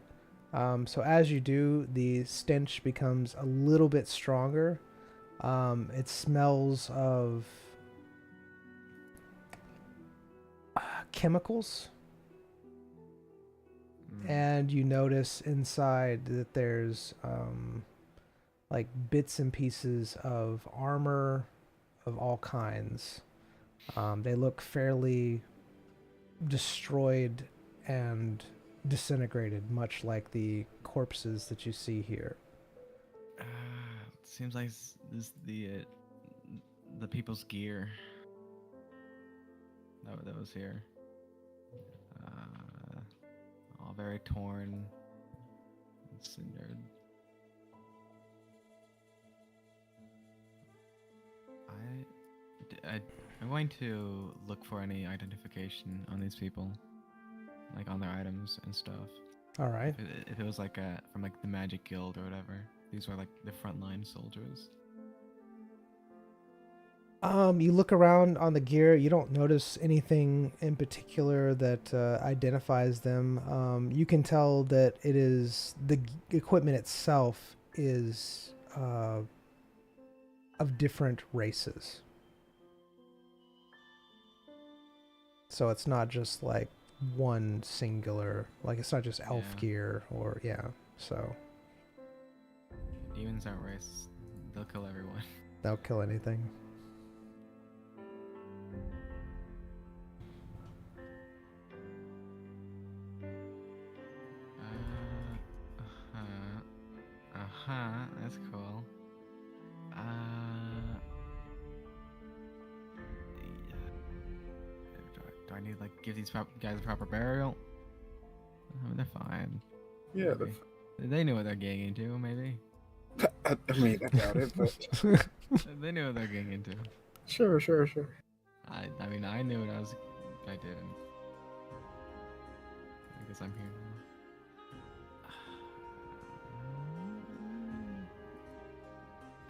So as you do, the stench becomes a little bit stronger. It smells of chemicals, and you notice inside that there's like bits and pieces of armor of all kinds. They look fairly destroyed and disintegrated, much like the corpses that you see here. Seems like this the people's gear that was here. All very torn and cindered. I'm going to look for any identification on these people, like on their items and stuff. All right. If it was like from like the Magic Guild or whatever, these were like the frontline soldiers. You look around on the gear. You don't notice anything in particular that identifies them. You can tell that it is the equipment itself is of different races. So it's not just like one singular, like it's not just elf Yeah. gear or so Demons aren't racist. They'll kill everyone. they'll kill anything. That's cool. Do I need to like give these guys a proper burial? They're fine. Yeah, Maybe. They knew what they're getting into, maybe. I mean, I doubt it, but They knew what they're getting into. sure. I mean, I knew what I didn't. I guess I'm here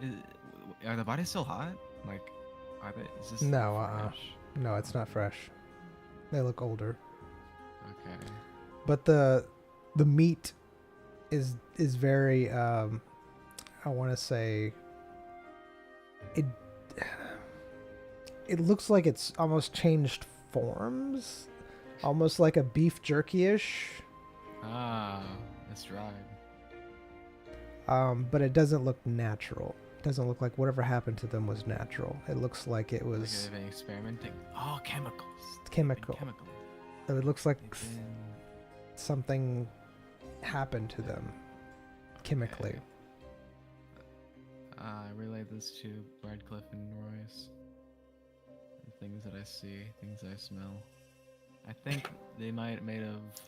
now. Are the bodies still hot? Like, are they? Is this No, fresh? No, it's not fresh. They look older. Okay. But the meat is very I want to say it looks like it's almost changed forms, almost like a beef jerky-ish. Ah, that's dried. But it doesn't look natural. It doesn't look like whatever happened to them was natural. It looks like it was Like they've been experimenting. Oh, chemicals. chemical. Chemical. So it looks like They've been- something happened to them chemically. Okay. I relay this to Radcliffe and Royce. The things that I see, things I smell. I think they might have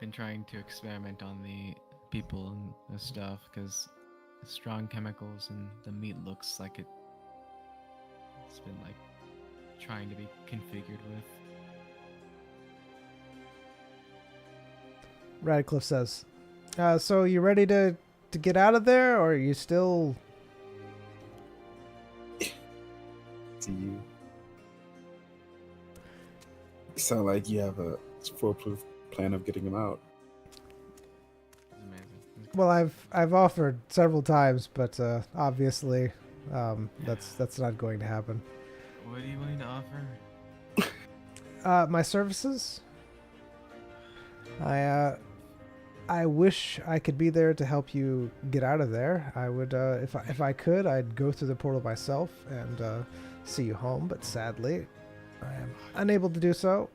been trying to experiment on the people and the stuff because strong chemicals and the meat looks like it's been like trying to be configured with. Radcliffe says, so you ready to get out of there, or are you still... Do you sound like you have a foolproof plan of getting him out? It's amazing. Well, I've offered several times, but obviously that's not going to happen. What are you willing to offer? My services? I wish I could be there to help you get out of there. I would, if I could, I'd go through the portal myself and see you home. But sadly, I am unable to do so.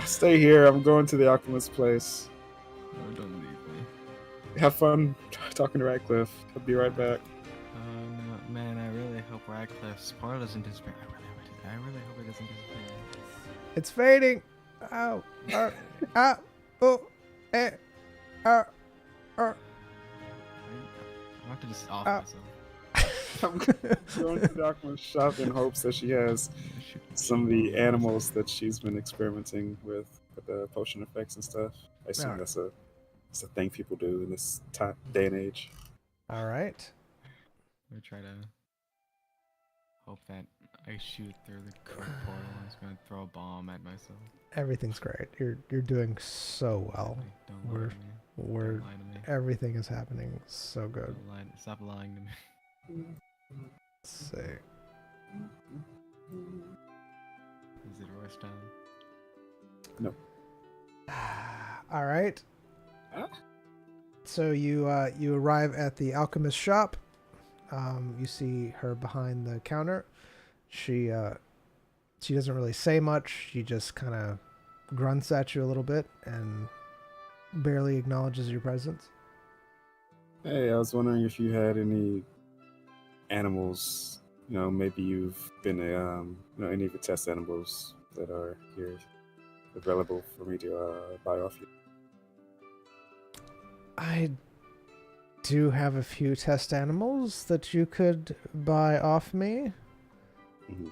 Stay here. I'm going to the alchemist place. No, don't leave me. Have fun talking to Radcliffe. I'll be right back. No, man, I really hope Radcliffe's portal doesn't disappear. I really hope it doesn't disappear. It's fading. Ow. Oh. Eh. I want to just off myself. I'm going to the alchemist shop in hopes that she has some of the animals that she's been experimenting with the potion effects and stuff. I assume Alright. that's a thing people do in this day and age. All right. We try to hope that I shoot through the correct portal. I was gonna throw a bomb at myself. Everything's great. You're doing so well. Don't lie We're- to me. We're Don't lie to me. everything is happening so good. Don't lie. Stop lying to me. Let's see. Is it Royce time? All right. Huh? So you arrive at the alchemist shop. You see her behind the counter. She doesn't really say much. She just kind of grunts at you a little bit and barely acknowledges your presence. Hey, I was wondering if you had any animals. You know, maybe you've been any of the test animals that are here available for me to buy off you. I do have a few test animals that you could buy off me. Mm-hmm.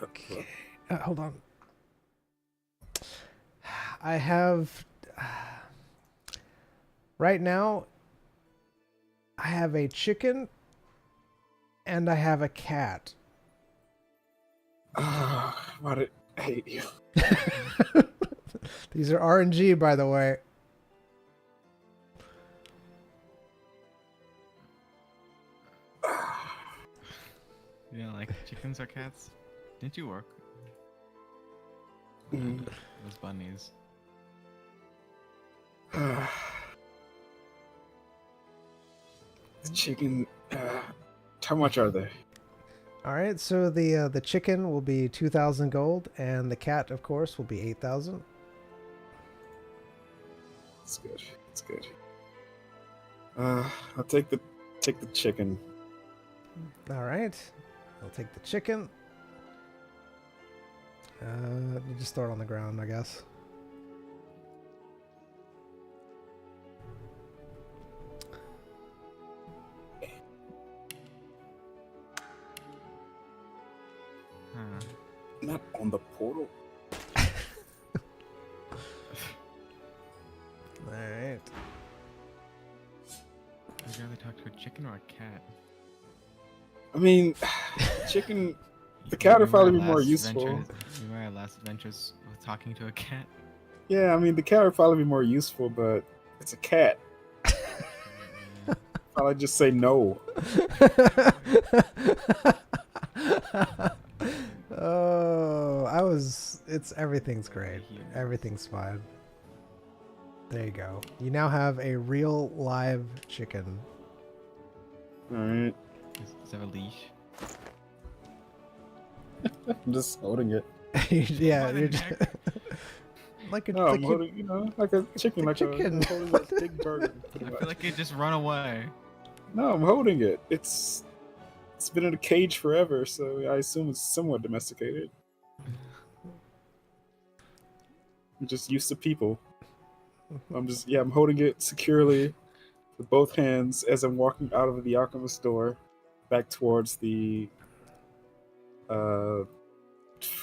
Okay. Hold on. I have... right now, I have a chicken and I have a cat. Why did I hate you? These are RNG, by the way. Yeah, like chickens or cats? Didn't you work? Mhm. Those bunnies. Chicken. How much are they? All right, so the chicken will be 2,000 gold, and the cat, of course, will be 8,000. It's good. It's good. I'll take the chicken. All right. I'll take the chicken. You just throw it on the ground, I guess. Not on the portal. All right. Would you rather talk to a chicken or a cat? I mean, chicken. The cat would probably be more useful. Remember our last adventures with talking to a cat? Yeah, I mean, the cat would probably be more useful, but it's a cat. I'll just say no. Oh, everything's great. Everything's fine. There you go. You now have a real live chicken. Alright. Does it have a leash? I'm just holding it. Yeah, you're just like a No, I'm holding, like a chicken, like chicken. I'm holding a big burger. I feel like it just run away. No, I'm holding it. It's been in a cage forever, so I assume it's somewhat domesticated. I'm just used to people. I'm holding it securely with both hands as I'm walking out of the alchemist door back towards the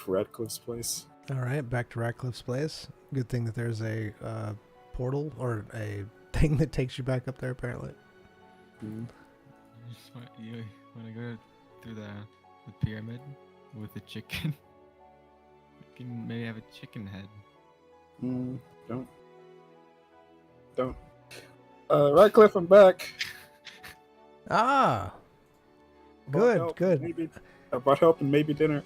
Radcliffe's place. All right, back to Radcliffe's place. Good thing that there's a portal or a thing that takes you back up there, apparently. Mm-hmm. You want to go through the pyramid with the chicken? You can maybe have a chicken head. Don't. Radcliffe, I'm back. Ah, Brought good. Maybe, I brought help and maybe dinner.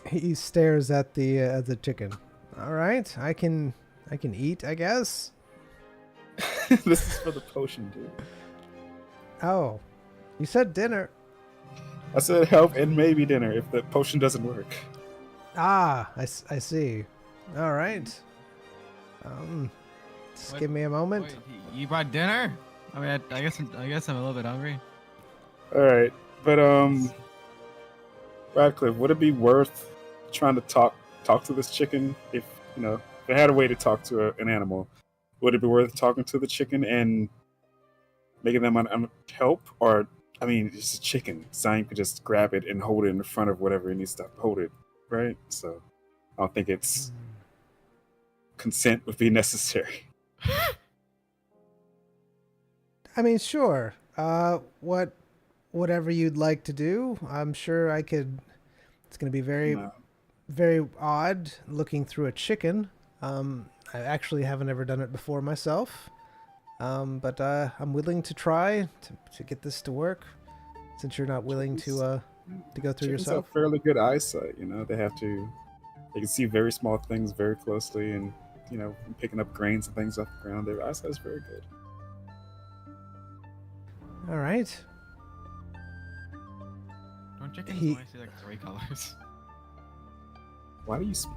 He stares at the chicken. All right, I can eat, I guess. This is for the potion, dude. Oh, you said dinner. I said help and maybe dinner if the potion doesn't work. Ah, I see. All right. Just What? give me a moment. Wait, you brought dinner? I mean, I guess I'm a little bit hungry. All right, but Radcliffe, would it be worth trying to talk to this chicken if if they had a way to talk to an animal? Would it be worth talking to the chicken and making them help, or I mean, it's a chicken. Zion could just grab it and hold it in front of whatever he needs to hold it, right? So I don't think it's consent would be necessary. I mean, sure. Whatever you'd like to do. I'm sure I could. It's going to be very, No. very odd looking through a chicken. I actually haven't ever done it before myself. But I'm willing to try to get this to work. Since you're not willing to go through Chickens yourself. have fairly good eyesight. They can see very small things very closely, and picking up grains and things off the ground. Their eyesight is very good. All right. Don't chickens He- only see like 3 colors? Why do you speak?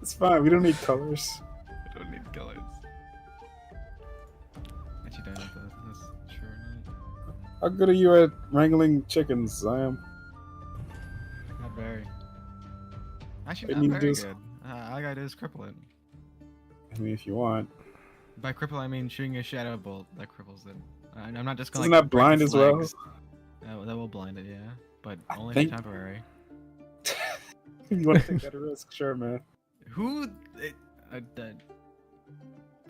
It's fine. We don't need colors. I don't need colors. Actually, don't know if that's true or not. How good are you at wrangling chickens, Zion? Not very. Actually, I not mean, very just- good. All I gotta do is cripple it. I mean, if you want. By cripple, I mean shooting a shadow bolt that cripples it. I'm not just gonna. Isn't like, that break blind its as well? legs. That will blind it, yeah. But I only think- for temporary. If you want to take that risk, sure, man. Who?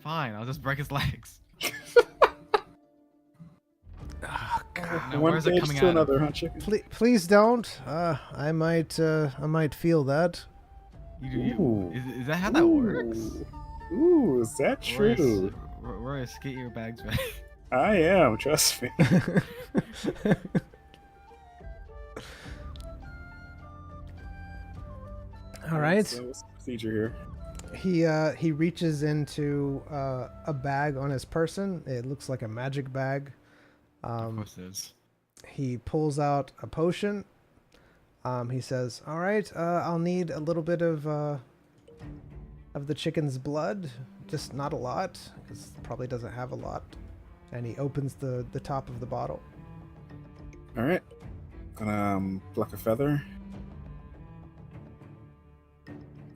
Fine, I'll just break his legs. Oh, God. Now, One where's it cage coming to out of? another, huh, chicken? Please don't. I might feel that. Ooh. Is that how that works? Ooh, is that true? Royce, get your bags back. I am, trust me. All right. So what's the procedure here? He reaches into a bag on his person. It looks like a magic bag. Of course it is. He pulls out a potion. He says, "All right, I'll need a little bit of of the chicken's blood, just not a lot, because probably doesn't have a lot. And he opens the top of the bottle. All right. Gonna pluck a feather.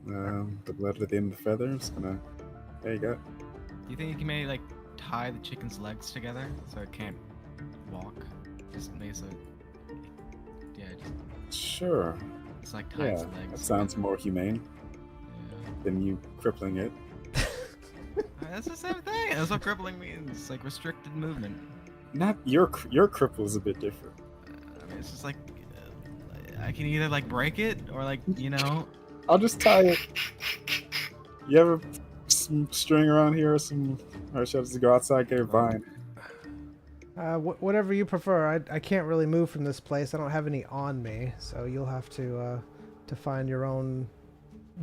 The blood at the end of the feather. Just gonna. There you go. Do you think you can maybe like tie the chicken's legs together so it can't walk? Just make it so. Yeah, Sure. it's like tie Yeah, its legs. that sounds more humane Yeah. than you crippling it. That's the same thing. That's what crippling means. It's like restricted movement. Not your cripple is a bit different. I mean, it's just like I can either like break it or like I'll just tie it. You have some string around here, or some, or should I just go outside get a vine? Whatever you prefer. I can't really move from this place. I don't have any on me, so you'll have to find your own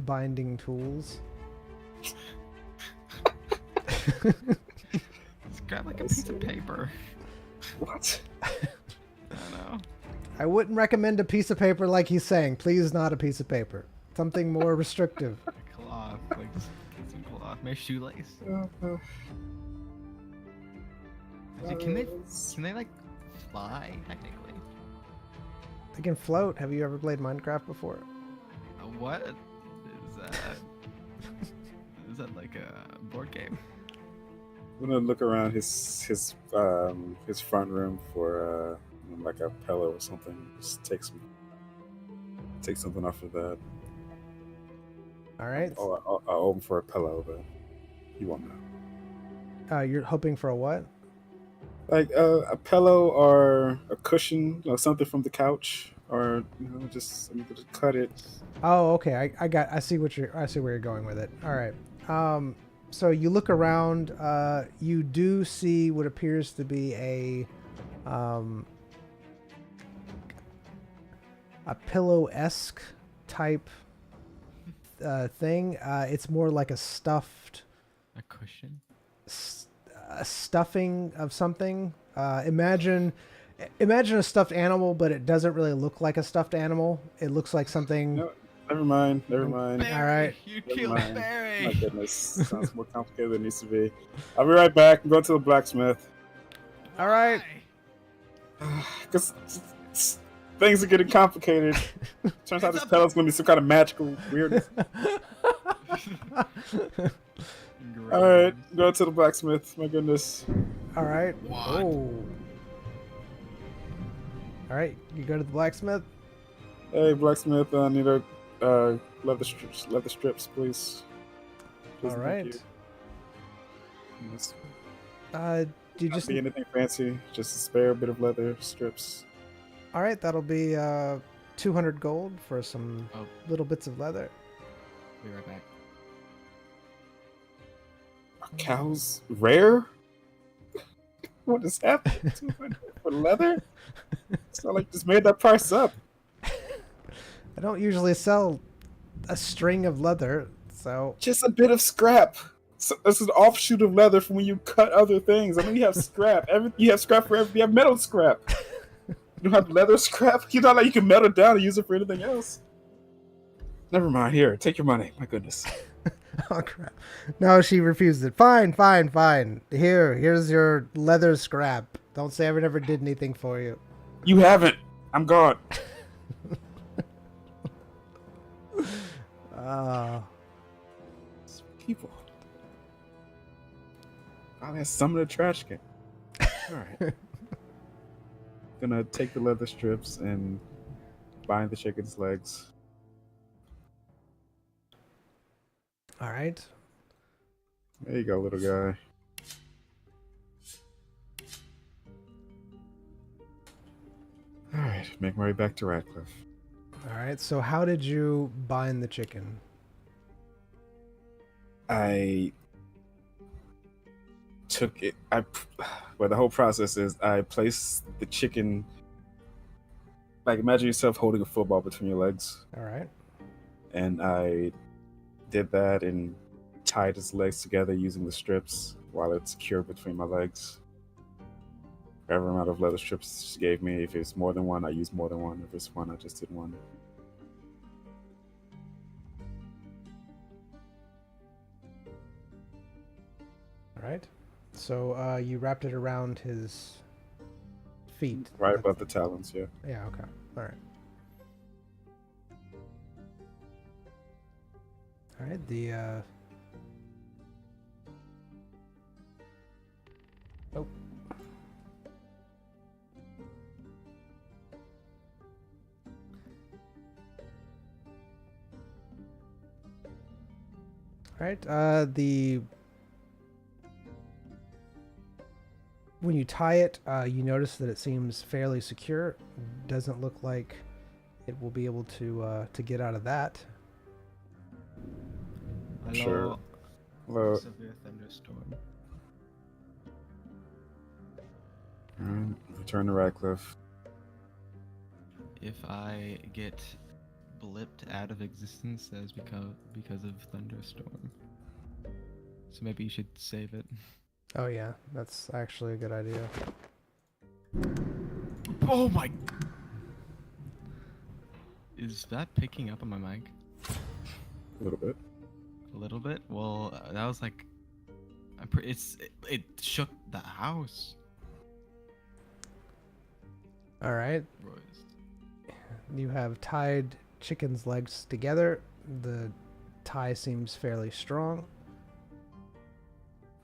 binding tools. Just grab like a piece of paper. What? I don't know. I wouldn't recommend a piece of paper like he's saying. Please, not a piece of paper. Something more restrictive. Cloth, like just get some cloth. Maybe shoelace. Actually, can they like fly technically? They can float. Have you ever played Minecraft before? What is that? Is that like a board game? I'm gonna look around his front room for like a pillow or something. Just take something off of that. All right. I'll open for a pillow, but he won't know. You're hoping for a what? Like a pillow or a cushion, or something from the couch, or just cut it. Oh, okay. I see where you're going with it. All right. So you look around. You do see what appears to be a pillow-esque type thing. It's more like a stuffed. A cushion. A stuffing of something. Imagine a stuffed animal, but it doesn't really look like a stuffed animal. It looks like something. No, never mind. Barry, All right. You Never killed mind. Barry. My goodness, sounds more complicated than it needs to be. I'll be right back. I'm going to the blacksmith. All right. Because things are getting complicated. Turns out this pillow's going to be some kind of magical weirdness. All right, go to the blacksmith. My goodness. All right. What? Oh. All right. You go to the blacksmith. Hey, blacksmith, I need a leather strips, please. All right. Thank you. Yes. Do you Not just? be anything fancy, just a spare bit of leather strips. All right. That'll be 200 gold for some little bits of leather. Be right back. Cows rare? What is happening? 200 for leather? It's not like just made that price up. I don't usually sell a string of leather, so Just a bit of scrap. So this is an offshoot of leather from when you cut other things. I mean, you have scrap. You have scrap for everything. You have metal scrap. You don't have leather scrap. You know, like you can melt it down and use it for anything else. Never mind. Here, take your money. My goodness. oh crap! No, she refused it. Fine. Here's your leather scrap. Don't say I never did anything for you. You haven't. I'm gone. People. Oh, that's some of the trash can. All right. Gonna take the leather strips and bind the chicken's legs. All right. There you go, little guy. All right, make my way back to Radcliffe. All right. So how did you bind the chicken? I took it. Well, the whole process is I place the chicken. Like, imagine yourself holding a football between your legs, All right. and I did that and tied its legs together using the strips while it's secured between my legs. Whatever amount of leather strips she gave me. If it's more than one, I used more than one. If it's one, I just did one. All right. So you wrapped it around his feet. Right above the talons, yeah. Yeah. Okay. All right. All right. Oh. All right. When you tie it, you notice that it seems fairly secure. Doesn't look like it will be able to get out of that. Hello. Well, Severe thunderstorm. alright, return to Radcliffe. If I get blipped out of existence, that is because of thunderstorm. So maybe you should save it. Oh yeah, that's actually a good idea. Oh my! Is that picking up on my mic? A little bit. A little bit. Well, that was like, it shook the house. All right. Royce. You have tied Chicken's legs together. The tie seems fairly strong.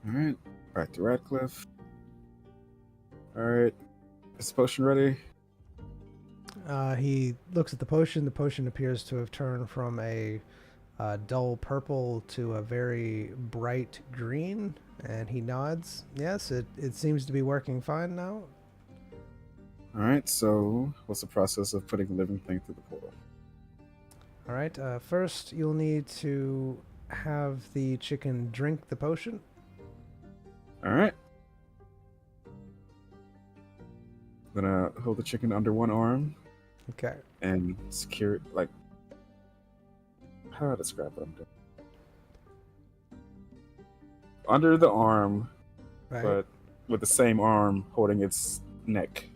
Alright, back to Radcliffe. Alright, is the potion ready? He looks at the potion. The potion appears to have turned from a dull purple to a very bright green, and he nods. Yes, it seems to be working fine now. Alright, so what's the process of putting a living thing through the portal? All right. First, you'll need to have the chicken drink the potion. Alright. I'm gonna hold the chicken under one arm Okay. and secure it, like, how do I describe what I'm doing? Under the arm, Right. but with the same arm holding its neck.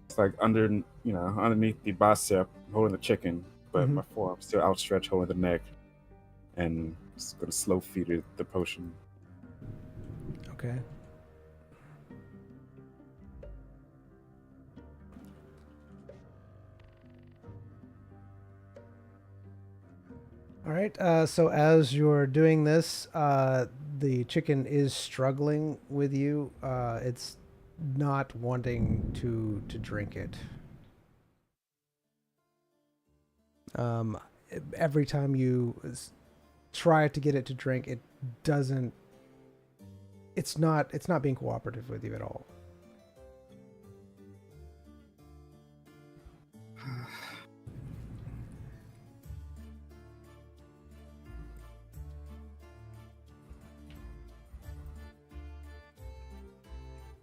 It's like underneath the bicep, holding the chicken, but Mhm. my forearm still outstretched, holding the neck, and just gonna slow feed it the potion. Okay. All right. So as you're doing this, the chicken is struggling with you. It's not wanting to drink it. Every time you try to get it to drink, it doesn't. It's not being cooperative with you at all.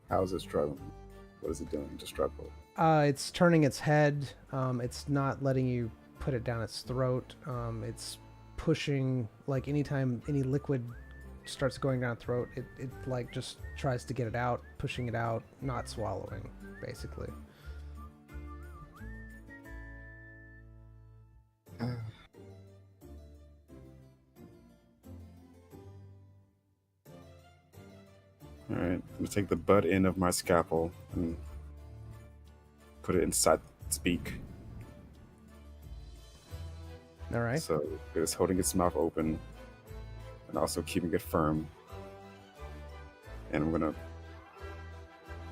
How is it struggling? What is it doing to struggle? It's turning its head. It's not letting you put it down its throat. It's pushing, like anytime any liquid starts going down the throat, it like just tries to get it out, pushing it out, not swallowing, basically. Alright, I'm gonna take the butt end of my scalpel and put it inside its beak. All right. So it's holding its mouth open and also keeping it firm. And I'm gonna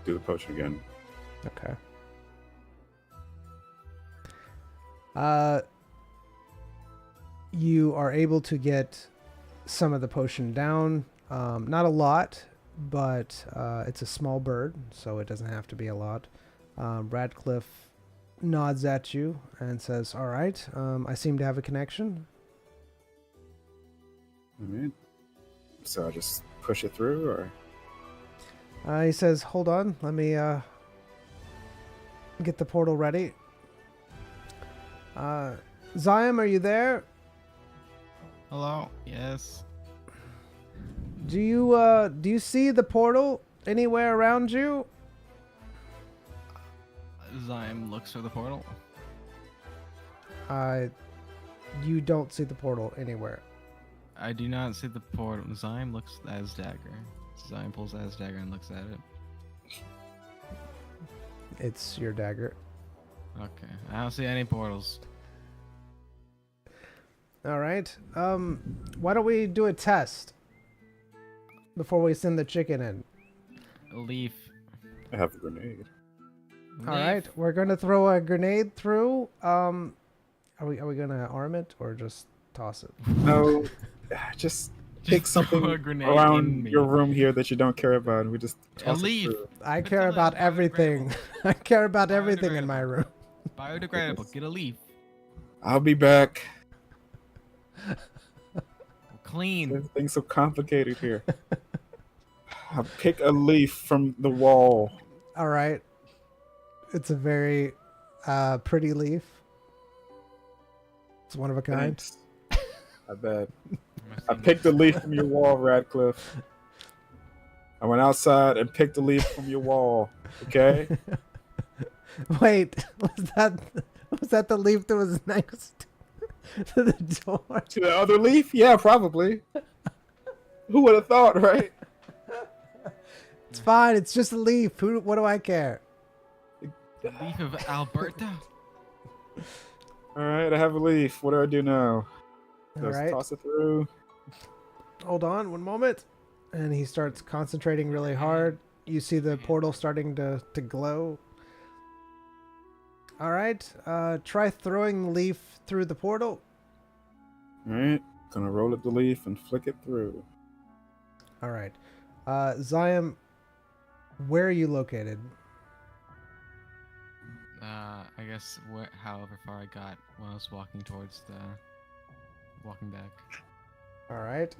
do the potion again. Okay. You are able to get some of the potion down. Not a lot, but it's a small bird, so it doesn't have to be a lot. Radcliffe nods at you and says, "All right, I seem to have a connection." Alright. So I just push it through, or He says, "Hold on, let me get the portal ready." Zion, are you there? Hello. Yes. Do you see the portal anywhere around you? Zyme looks for the portal. You don't see the portal anywhere. I do not see the portal. Zyme looks at his dagger. Zyme pulls out his dagger and looks at it. It's your dagger. Okay, I don't see any portals. All right. Why don't we do a test before we send the chicken in? A leaf. I have a grenade. All right, we're gonna throw a grenade through. Are we gonna arm it or just toss it? No, just pick throw something a grenade around in me. your room here that you don't care about, and we just toss it leaf. through. I It's care a about biodegradable. everything. I care about everything in my room. Biodegradable. Get a leaf. I'll be back. Clean. Everything's so complicated here. I'll pick a leaf from the wall. All right. It's a very pretty leaf. It's one of a kind. Thanks. I bet. I picked a leaf from your wall, Radcliffe. I went outside and picked a leaf from your wall. Okay? Wait, was that the leaf that was next to the door? To the other leaf? Yeah, probably. Who would have thought, right? It's fine. It's just a leaf. What do I care? The leaf of Alberta. All right, I have a leaf. What do I do now? All Just right. toss it through. Hold on one moment. And he starts concentrating really hard. You see the portal starting to glow. All right. Try throwing the leaf through the portal. All right, gonna roll up the leaf and flick it through. All right. Zion, where are you located? I guess however far I got when I was walking towards walking back. All right.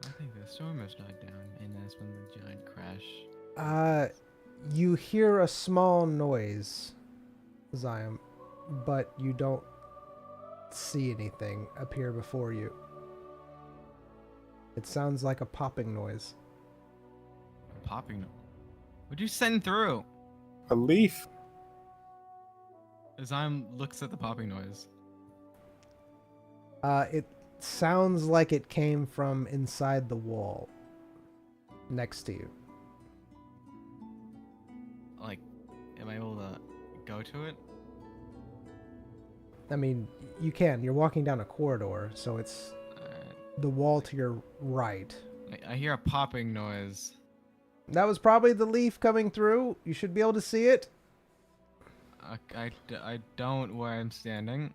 I think the storm has died down, and that's when the giant crash. You hear a small noise, Zion, but you don't see anything appear before you. It sounds like a popping noise. Popping. What'd you send through? A leaf? Zyme looks at the popping noise. It sounds like it came from inside the wall next to you. Like, am I able to go to it? I mean, you can. You're walking down a corridor, so it's the wall to your right. I hear a popping noise. That was probably the leaf coming through. You should be able to see it. I don't where I'm standing.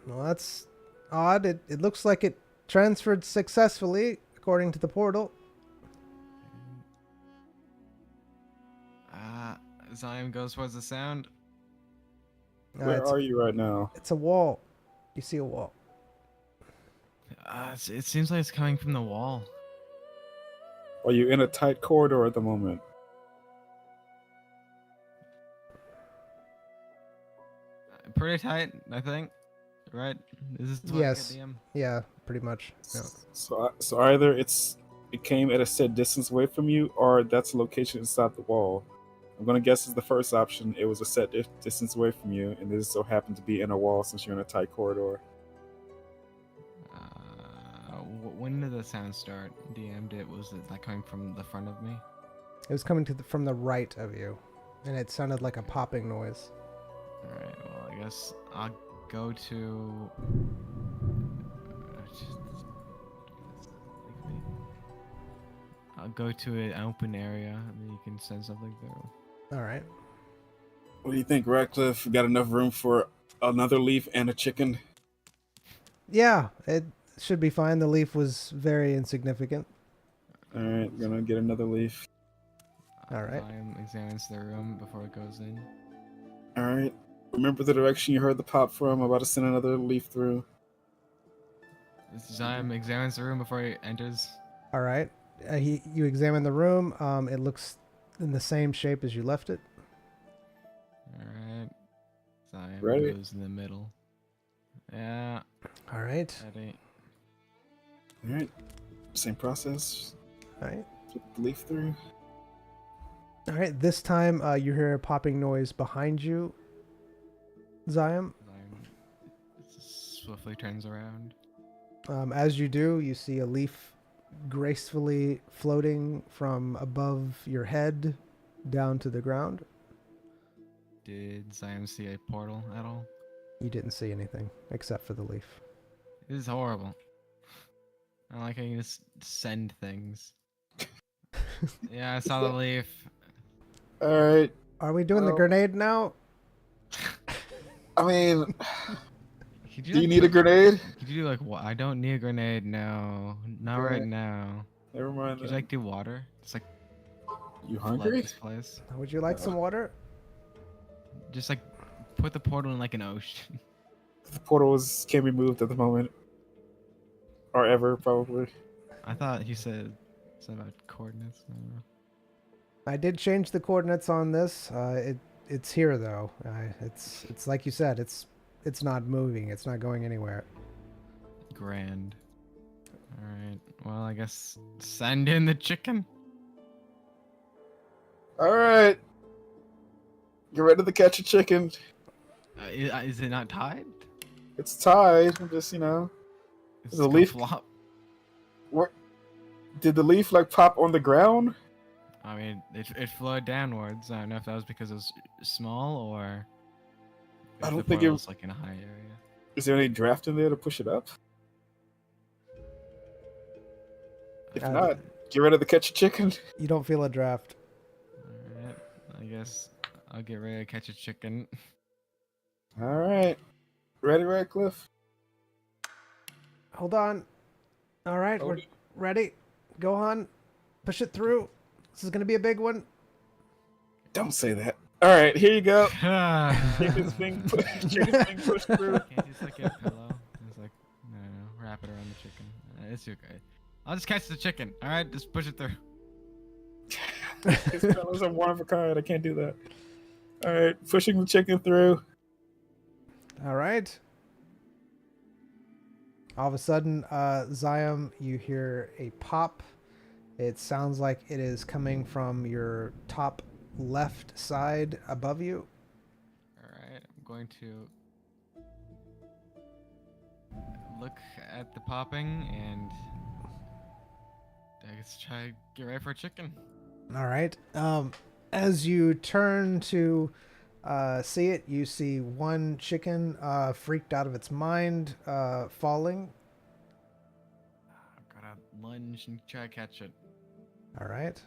Well, that's odd. It looks like it transferred successfully, according to the portal. Zyme goes towards the sound. Where are you right now? It's a wall. You see a wall. It seems like it's coming from the wall. Are you in a tight corridor at the moment? Pretty tight, I think. Right? Is this what Yes. I get, DM? Yeah, pretty much. Yeah. So either it came at a set distance away from you, or that's a location inside the wall. I'm gonna guess is the first option. It was a set distance away from you, and this so happened to be in a wall since you're in a tight corridor. When did the sound start? Was it like coming from the front of me? It was coming from the right of you, and it sounded like a popping noise. Alright, well, I guess I'll go to. I'll go to an open area that you can send something through. All right. What do you think, Radcliffe? We got enough room for another leaf and a chicken? Yeah, it should be fine. The leaf was very insignificant. All right, gonna get another leaf. All right. Zyme examines the room before it goes in. All right. Remember the direction you heard the pop from. I'm about to send another leaf through. Zyme examines the room before he enters. All right. You examine the room. It looks in the same shape as you left it. Alright. Zyme Ready? goes in the middle. Yeah. All right. Ready. All right. Same process. All right. Flip the leaf through. All right. This time, you hear a popping noise behind you. Zion. Swiftly turns around. As you do, you see a leaf gracefully floating from above your head down to the ground. Did Zion see a portal at all? You didn't see anything except for the leaf. This is horrible. I like how you just send things. Yeah, I saw the leaf. All right. Are we doing the Well- grenade now? I mean, Could do you like, need a grenade? Could you do like what? I don't need a grenade. No, not right Okay. now. Never mind. Could you then. like do water? Just like You flood hungry? this place. Would you like some water? Just like put the portal in like an ocean. The portals can't be moved at the moment, or ever probably. I thought he said something about coordinates. I don't know. I did change the coordinates on this. It's here though. It's like you said. It's not moving. It's not going anywhere. Grand. All right. Well, I guess send in the chicken. All right. Get ready to catch a chicken. Is it not tied? It's tied. I'm just, you know. It's The gonna leaf- flop. What? Did the leaf like pop on the ground? I mean, it flowed downwards. I don't know if that was because it was small or. I if don't the think it portal was- like in a high area. Is there any draft in there to push it up? If Uh, not, get ready to catch a chicken. You don't feel a draft. Alright, I guess I'll get ready to catch a chicken. All right. Ready, Radcliffe? Hold on. All right, Hold we're ready. Go on. Push it through. This is gonna be a big one. Don't say that. All right, here you go. Can't Chicken's being pushed through. you just like get a pillow? It's like, no, wrap it around the chicken. It's okay. I'll just catch the chicken. Alright, just push it through. These fellas are one of a kind. I can't do that. All right, pushing the chicken through. All right. All of a sudden, Zion, you hear a pop. It sounds like it is coming from your top left side above you. Alright, I'm going to look at the popping and I guess try to get ready for a chicken. All right. As you turn to see it, you see one chicken freaked out of its mind, falling. I've got to lunge and try to catch it. All right.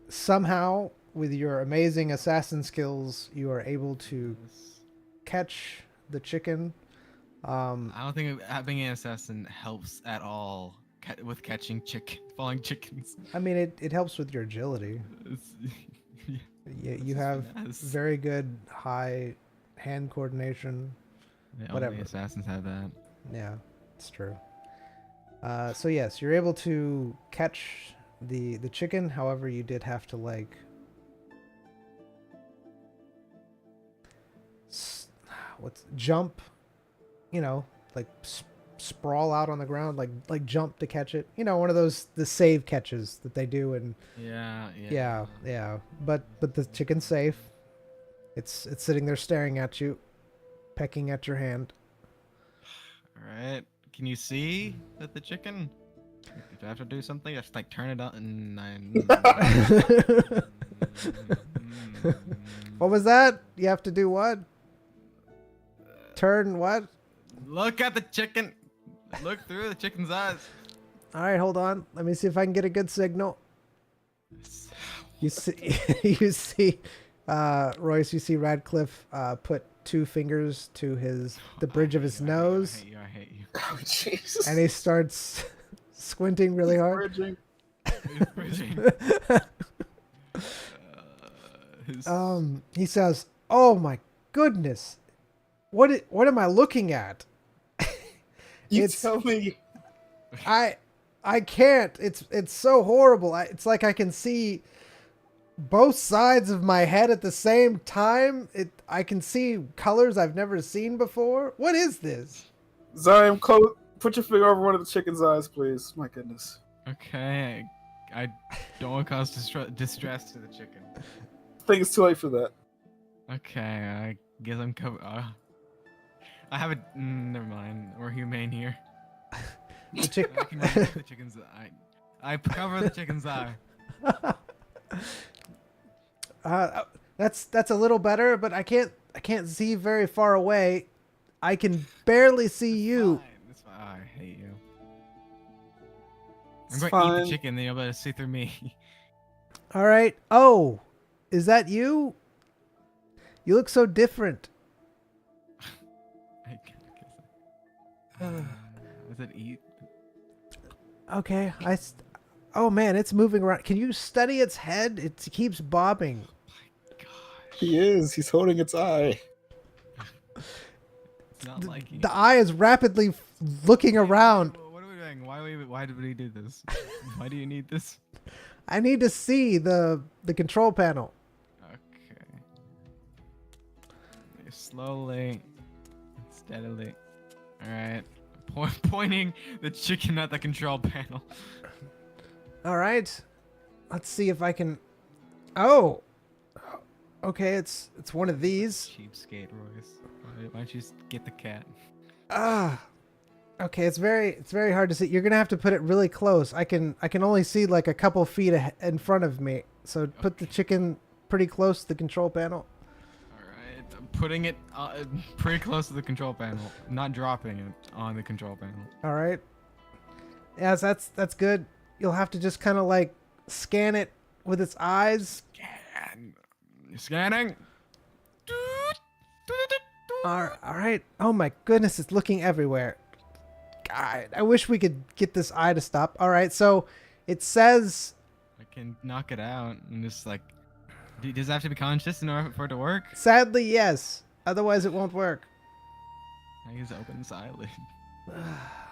Somehow, with your amazing assassin skills, you are able to catch the chicken. I don't think having an assassin helps at all with catching falling chickens. I mean, it helps with your agility. You have finesse. very good high hand coordination. Yeah, whatever. Only assassins have that. Yeah, it's true. So yes, you're able to catch the chicken. However, you did have to like jump, you know, like sprawl out on the ground, like jump to catch it. You know, one of those the save catches that they do, and yeah. But the chicken's safe. It's sitting there staring at you, pecking at your hand. All right. Can you see that the chicken? If I have to do something, I just like turn it on and What was that? You have to do what? Turn what? look at the chicken. Look through the chicken's eyes. All right, hold on. Let me see if I can get a good signal. You see, you see, Royce. You see Radcliffe put two fingers to the bridge of his nose, I hate you. Oh, Jesus. and he starts squinting really hard. Bridging. He's bridging. He says, "Oh my goodness, what am I looking at? You It's- tell me. I can't. It's so horrible. It's like I can see both sides of my head at the same time. I can see colors I've never seen before. What is this?" Zion, put your finger over one of the chicken's eyes, please. My goodness. Okay, I don't want to cause distress to the chicken. I think it's too late for that. Okay, I guess I'm covered. I have a. Never mind. We're humane here. The chick. I can remove the chicken's eye. I cover the chicken's eye. That's a little better, but I can't see very far away. I can barely see you. Fine. That's fine. I hate you. It's I'm going to eat fine. the chicken, then you'll be able to see through me. All right. Oh, is that you? You look so different. Was it eat? Okay. Oh man, it's moving around. Can you study its head? It keeps bobbing. Gosh. He is. He's holding its eye. It's not liking The it. eye is rapidly looking around. What are we doing? Why did we do this? Why do you need this? I need to see the control panel. Okay. Slowly, steadily. All right. Pointing the chicken at the control panel. All right. Let's see if I can. Oh. Okay, it's one of these. Cheapskate, Royce. Why don't you just get the cat? Ah. Okay, it's very hard to see. You're gonna have to put it really close. I can only see like a couple feet in front of me. So put the chicken pretty close to the control panel. Alright, I'm putting it pretty close to the control panel. Not dropping it on the control panel. All right. Yes, that's good. You'll have to just kind of like scan it with its eyes. Scanning. All right. Oh my goodness, it's looking everywhere. God, I wish we could get this eye to stop. All right, so it says. I can knock it out and just like. Does it have to be conscious in order for it to work? Sadly, yes. Otherwise, it won't work. I just open its eyelid.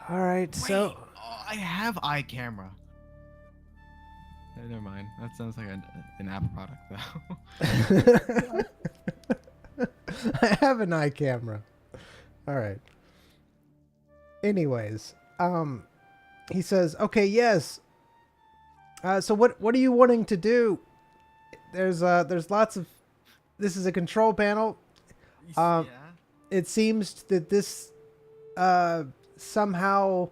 All right, so. Wait, I have eye camera. Never mind. That sounds like an Apple product, though. I have an eye camera. All right. Anyways, he says, "Okay, yes. So what are you wanting to do? There's lots of. This is a control panel. Yeah. It seems that this somehow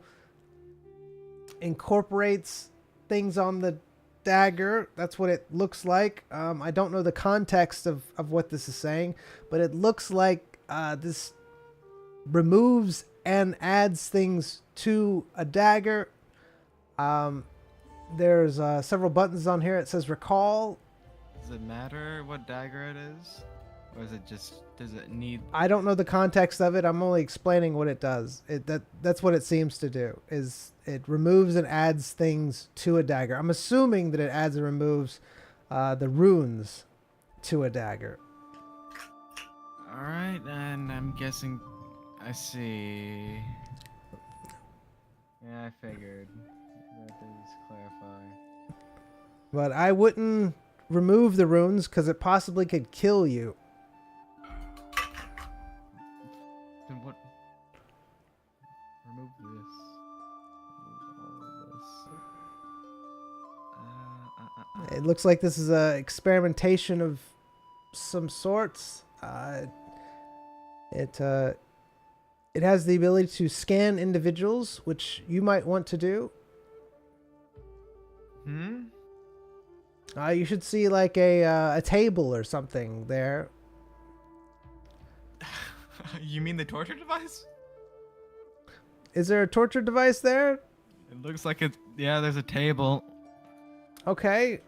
incorporates things on the dagger. That's what it looks like. I don't know the context of what this is saying, but it looks like this removes and adds things to a dagger. There's several buttons on here. It says recall. Does it matter what dagger it is? Or is it just, does it need... I don't know the context of it. I'm only explaining what it does. That's what it seems to do, is it removes and adds things to a dagger. I'm assuming that it adds and removes the runes to a dagger. Alright, and I'm guessing... I see... Yeah, I figured. That does clarify. But I wouldn't remove the runes because it possibly could kill you. Then what? Remove this. Remove all this. It looks like this is a experimentation of some sorts. It has the ability to scan individuals, which you might want to do. You should see like a table or something there. You mean the torture device? Is there a torture device there? It looks like it. Yeah, there's a table. Okay.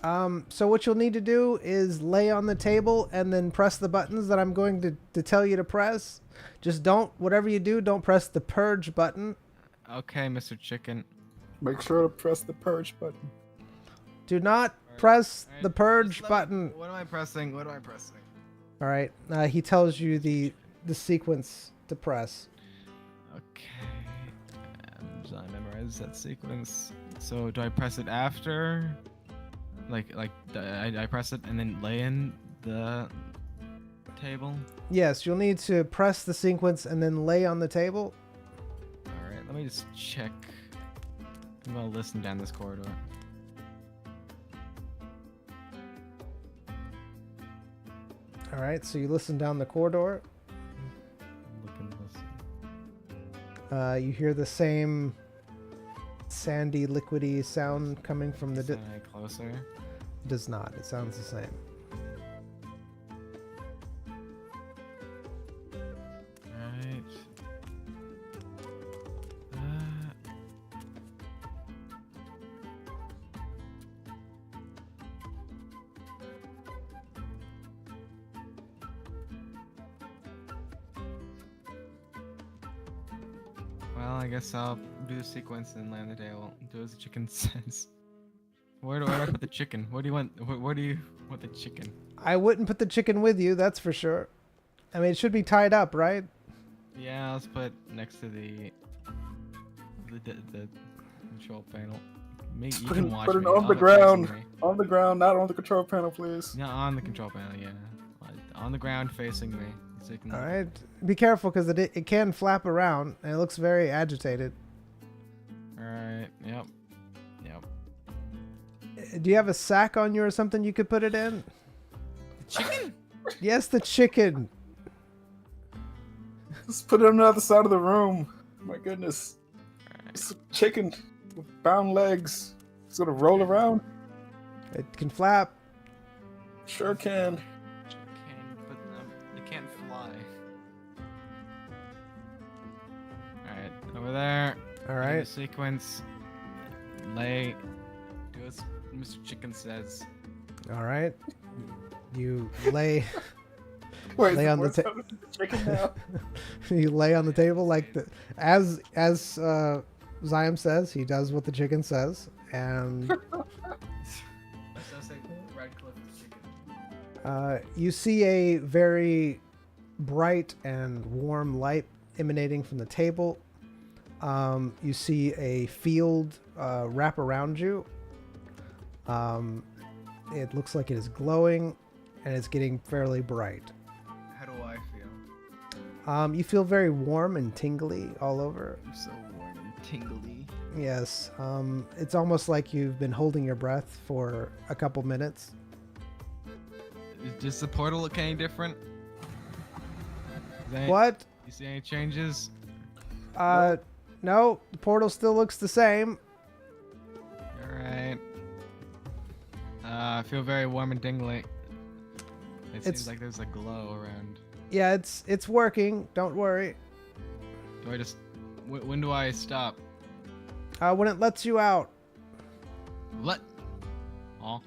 So what you'll need to do is lay on the table and then press the buttons that I'm going to tell you to press. Just whatever you do, don't press the purge button. Okay, Mr. Chicken. Make sure to press the purge button. Do not press Alright, the purge just let me- button. What am I pressing? What am I pressing? All right. He tells you the sequence to press. Okay. I memorize that sequence. So do I press it after? I press it and then lay in the table? Yes, you'll need to press the sequence and then lay on the table. Alright, let me just check I'm gonna listen down this corridor. All right, so you listen down the corridor. Look and listen. You hear the same sandy, liquidy sound coming from the. Sound any closer? Does not. It sounds the same. Alright. Well, I guess I'll do the sequence and land the table. Do as the chicken says. Where do I put the chicken? Where do you want? Where do you want the chicken? I wouldn't put the chicken with you, that's for sure. I mean, it should be tied up, right? Yeah, let's put next to the control panel. You can watch Put it me. on the I'll be ground. facing me. On the ground, not on the control panel, please. Yeah, on the control panel. Yeah, on the ground facing me. So you can All right. Be careful because it can flap around and it looks very agitated. All right. Yep. Do you have a sack on you or something you could put it in? Chicken. Yes, the chicken. Just put it on the other side of the room. My goodness. It's a chicken with bound legs. It's gonna roll around. It can flap. Sure can. But they can't fly. All right, over there. All Do right. the sequence. Lay. Do as Mr. Chicken says. All right. You lay Wait, Lay on the what's ta- happening to the chicken now? you lay on the table like the as Zyam says, he does what the chicken says, and you see a very bright and warm light emanating from the table. You see a field wrap around you. It looks like it is glowing, and it's getting fairly bright. How do I feel? You feel very warm and tingly all over. I'm so warm and tingly. Yes, it's almost like you've been holding your breath for a couple minutes. Does the portal look any different? What? You see any changes? No, the portal still looks the same. Alright. I feel very warm and tingly. It seems like there's a glow around. Yeah, it's working. Don't worry. Do I just... when do I stop? When it lets you out. What? Oh.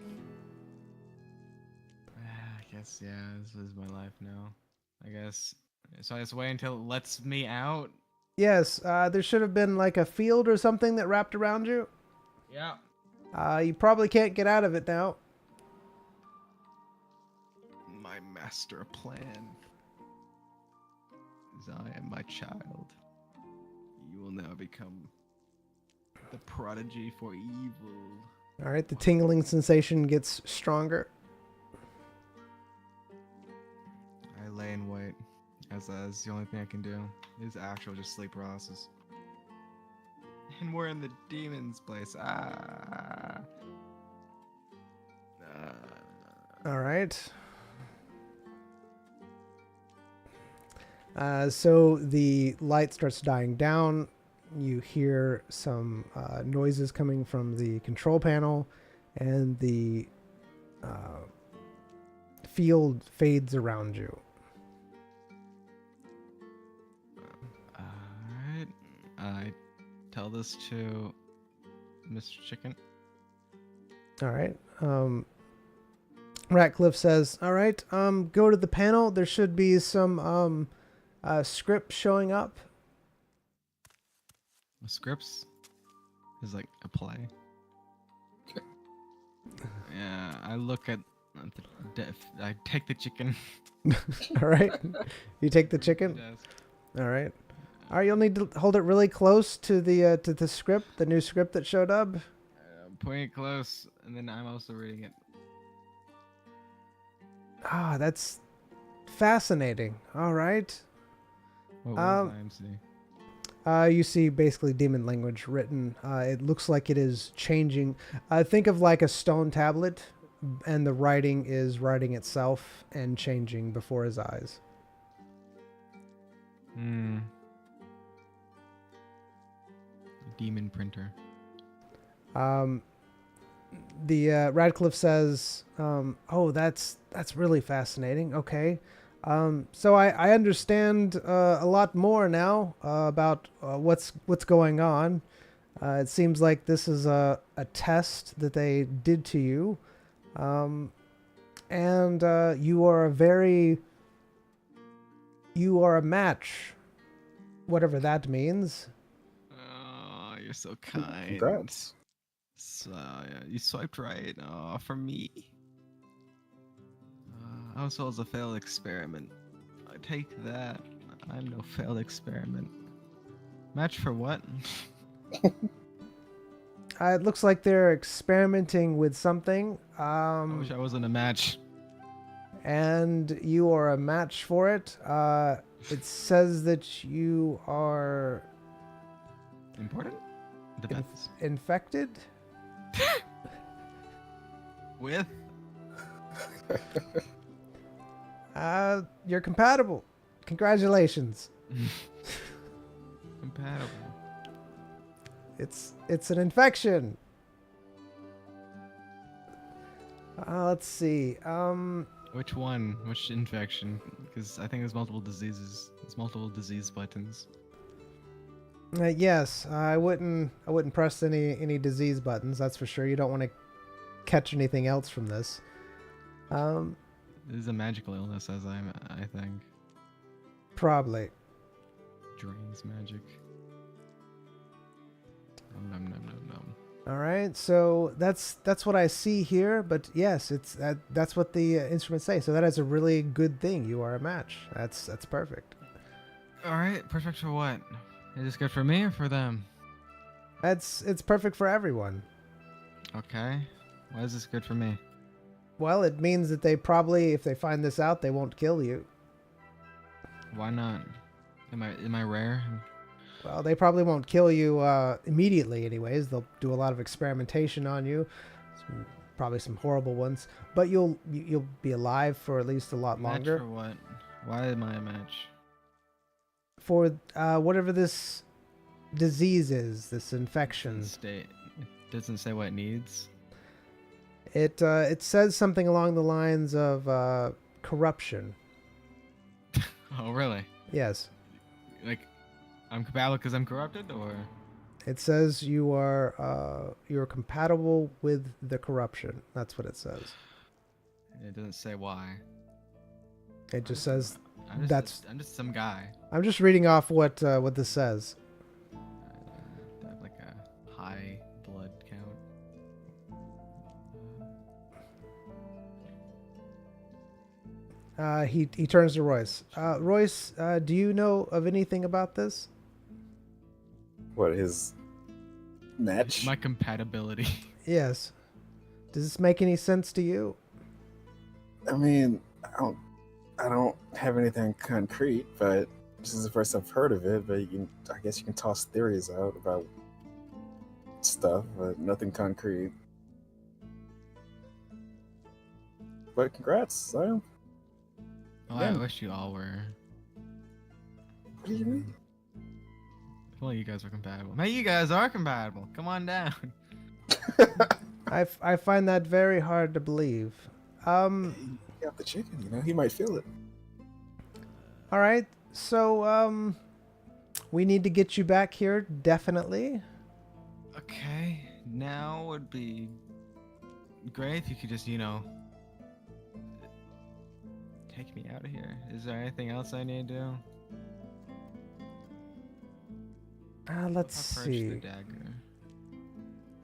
I guess, yeah, this is my life now. I guess. So I just wait until it lets me out? Yes, there should have been like a field or something that wrapped around you. Yeah. You probably can't get out of it now. My master plan. As I am my child. You will now become the prodigy for evil. All right, the tingling sensation gets stronger. I lay in wait. As the only thing I can do. Is actual just sleep paralysis. And we're in the demon's place. All right. So the light starts dying down. You hear some noises coming from the control panel, and the field fades around you. Alright. I tell this to Mr. Chicken. All right. Ratcliffe says, "All right. Go to the panel. There should be some script showing up." Scripts is like a play. Yeah, I look at I take the chicken. All right. You take the chicken. All right. All right. You'll need to hold it really close to the script, the new script that showed up. Point it close, and then I'm also reading it. Ah, that's fascinating. All right. What was IMC? You see basically demon language written. It looks like it is changing. Think of like a stone tablet, and the writing is writing itself and changing before his eyes. Hmm. Demon printer. The Radcliffe says, "Oh, that's really fascinating. Okay, so I understand a lot more now about what's going on. It seems like this is a test that they did to you, and you are a match, whatever that means." Oh, you're so kind. Congrats. So, yeah, you swiped right. Oh, for me. I was told it was a failed experiment. I take that. I'm no failed experiment. Match for what? It looks like they're experimenting with something. I wish I wasn't a match. And you are a match for it. It says that you are Important? Depends. infected. With? You're compatible. Congratulations. Compatible. It's an infection. Let's see. Which one? Which infection? Because I think there's multiple diseases. There's multiple disease buttons. Yes, I wouldn't press any disease buttons. That's for sure. You don't want to catch anything else from this. This is a magical illness, as I think. Probably. Drains magic. Nom nom nom nom. All right, so that's what I see here. But yes, that's what the instruments say. So that is a really good thing. You are a match. That's perfect. All right, perfect for what? Is this good for me or for them? It's perfect for everyone. Okay. Why is this good for me? Well, it means that they probably, if they find this out, they won't kill you. Why not? Am I rare? Well, they probably won't kill you immediately anyways. They'll do a lot of experimentation on you. Probably some horrible ones. But you'll be alive for at least a lot longer. Match for what? Why am I a match? For whatever this disease is, this infection. It doesn't say what it needs. It says something along the lines of corruption. Oh, really? Yes. Like, I'm compatible because I'm corrupted, or? It says you're compatible with the corruption. That's what it says. It doesn't say why. It just says I'm just some guy. I'm just reading off what this says. I have like a high blood count. He turns to Royce. Royce, do you know of anything about this? What, his match? My compatibility. Yes. Does this make any sense to you? I mean, I don't have anything concrete, but this is the first I've heard of it. But I guess you can toss theories out about stuff, but nothing concrete. But congrats, Zion. Oh, Yeah. I wish you all were. What do you mean? Well, you guys are compatible. Hey, you guys are compatible. Come on down. I find that very hard to believe. You got the chicken, he might feel it. All right. So we need to get you back here definitely. Okay, now would be great if you could just, take me out of here. Is there anything else I need to do? Let's I'll purge the see. dagger.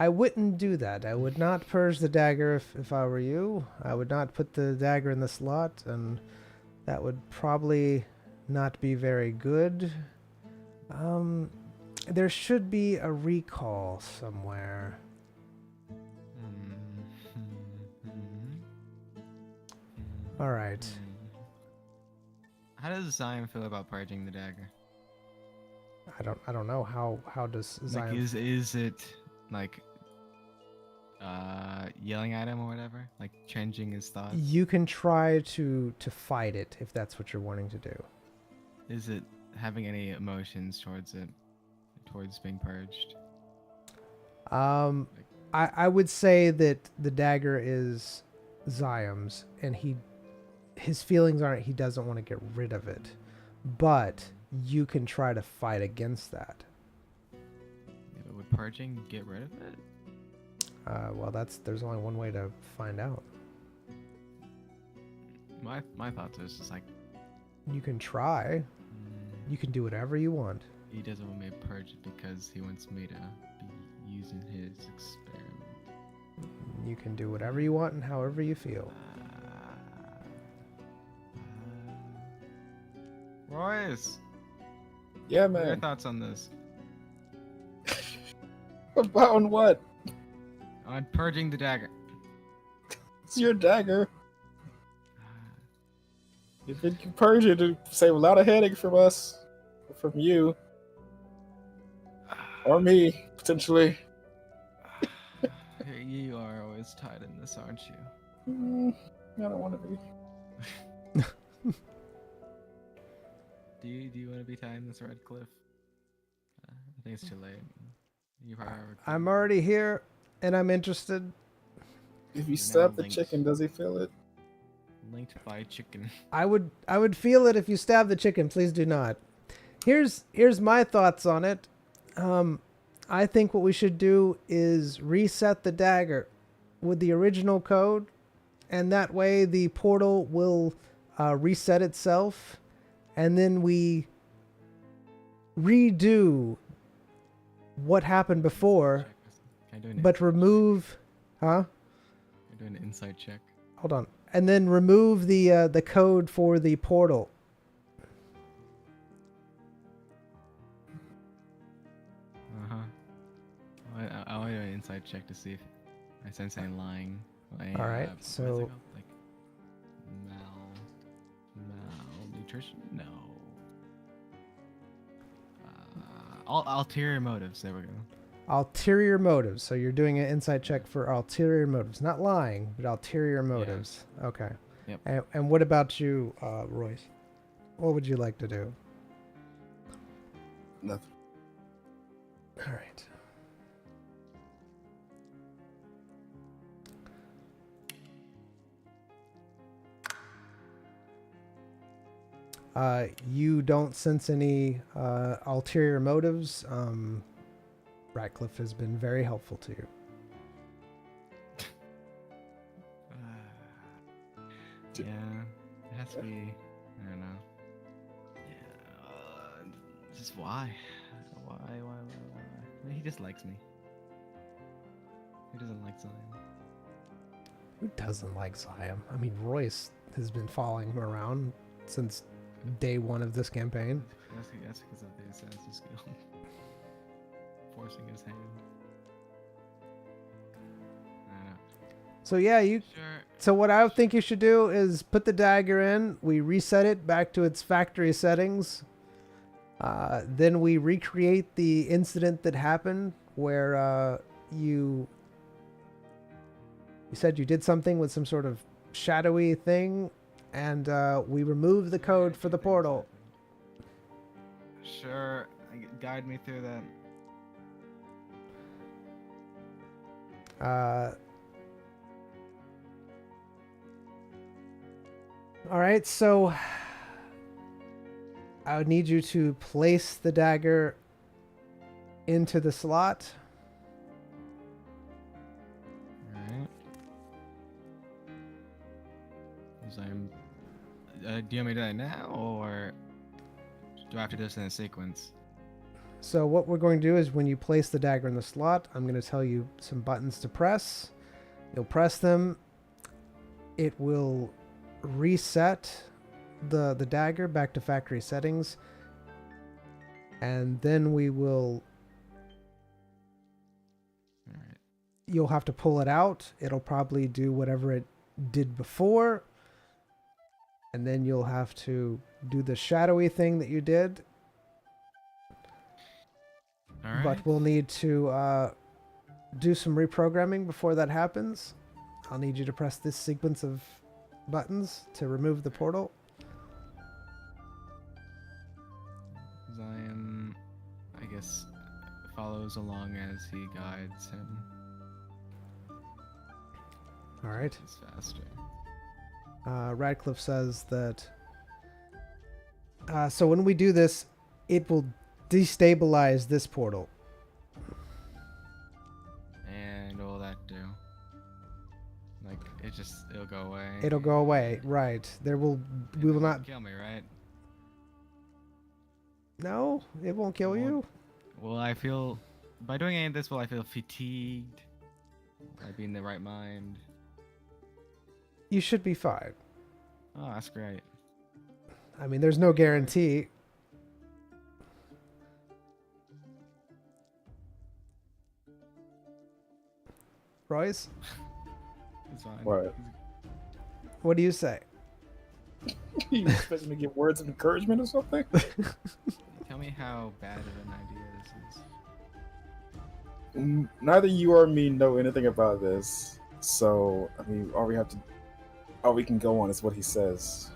I wouldn't do that. I would not purge the dagger if I were you. I would not put the dagger in the slot, and that would probably not be very good. There should be a recall somewhere. All right. How does Zion feel about purging the dagger? I don't know how does Like, Zion. is it like yelling at him or whatever? Like changing his thoughts? You can try to fight it if that's what you're wanting to do. Is it having any emotions towards it? Towards being purged? Um, I would say that the dagger is Zium's, and his feelings aren't he doesn't want to get rid of it, but you can try to fight against that. Yeah, but would purging get rid of it? Well, there's only one way to find out. My thoughts is just like You can try. You can do whatever you want. he doesn't want me to purge it because he wants me to be using his experiment. You can do whatever you want and however you feel. Royce, Yeah, what are your man. thoughts on this? About on what? On purging the dagger. It's your dagger. If it can purge it, it'd save a lot of headache from us, from you, or me potentially. You are always tied in this, aren't you? I don't want to be. Do you want to be tied in this red cliff? I think it's too late. You probably I'm already here, and I'm interested. If you You're stab now the linked. chicken, does he feel it? linked by chicken. I would feel it if you stab the chicken. Please do not. Here's my thoughts on it. I think what we should do is reset the dagger with the original code, and that way the portal will reset itself, and then we redo what happened before, Can I do an but insight remove, huh? check? Can I do an insight check? Hold on, and then remove the code for the portal. I want to do an insight check to see if I sense any lying. All right, what is it so- called? Like malnutrition? No. Ulterior motives. There we go. Ulterior motives. So you're doing an insight check for ulterior motives, not lying, but ulterior motives. Okay. Yep. And what about you, Royce? What would you like to do? Nothing. All right. You don't sense any ulterior motives. Ratcliffe has been very helpful to you. Yeah, it has to be. I don't know. Yeah, just why? Why? I mean, he just likes me. Who doesn't like Zion? Who doesn't like Zion? I mean, Royce has been following him around since day one of this campaign. That's because of the assassin skill. Forcing his hand. I don't know. So yeah, you. Sure. So what I think you should do is put the dagger in. We reset it back to its factory settings. Then we recreate the incident that happened where you said you did something with some sort of shadowy thing, and we remove the code for the portal. Sure. Guide me through that. All right, so I would need you to place the dagger into the slot. Alright. Do you want me to do that now, or do I have to do this in a sequence? So what we're going to do is when you place the dagger in the slot, I'm going to tell you some buttons to press. You'll press them. It will reset the dagger back to factory settings. And then we will... Alright. You'll have to pull it out. It'll probably do whatever it did before. And then you'll have to do the shadowy thing that you did. All right. But we'll need to do some reprogramming before that happens. I'll need you to press this sequence of buttons to remove the portal. Zion, I guess, follows along as he guides him. All right. It's faster. Radcliffe says that. So when we do this, it will destabilize this portal. And what will that do? Like, it'll go away. It'll go away, right? We will not. Kill me, right? No, it won't kill you. Will I feel, by doing any of this, will I feel fatigued? Will I be in the right mind? You should be fine. Oh, that's great. I mean, there's no guarantee. Royce, It's fine. What? what do you say? You expect me to give words of encouragement or something? Tell me how bad of an idea this is. Neither you or me know anything about this, so I mean, all we can go on is what he says.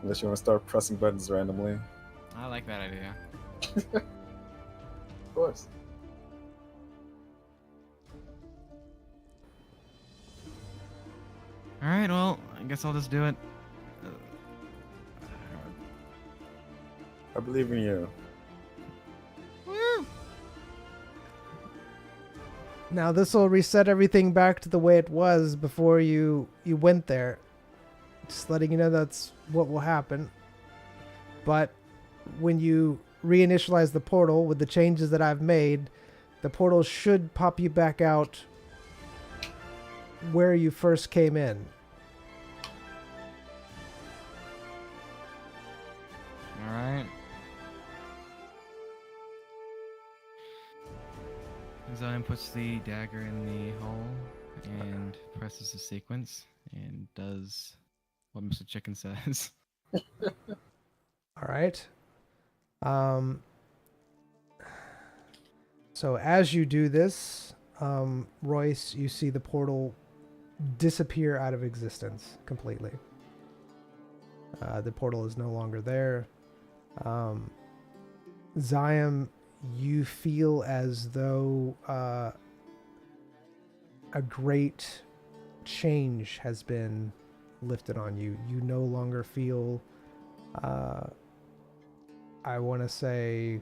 Unless you want to start pressing buttons randomly. I like that idea. Of course. Alright, well, I guess I'll just do it. I believe in you. Woo! Now this will reset everything back to the way it was before you went there. Just letting you know that's what will happen. But when you reinitialize the portal with the changes that I've made, the portal should pop you back out where you first came in. Alright. Zion puts the dagger in the hole and presses the sequence and does what Mr. Chicken says. All right. So as you do this, Royce, you see the portal disappear out of existence completely. The portal is no longer there. Zion, you feel as though a great change has been lifted on you. You no longer feel, I want to say,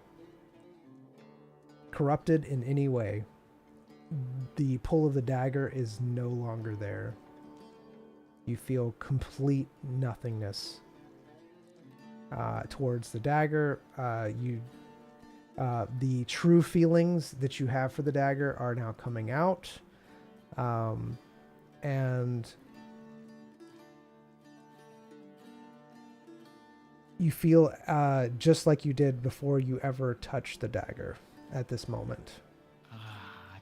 corrupted in any way. The pull of the dagger is no longer there. You feel complete nothingness towards the dagger. The true feelings that you have for the dagger are now coming out. And you feel just like you did before you ever touched the dagger at this moment.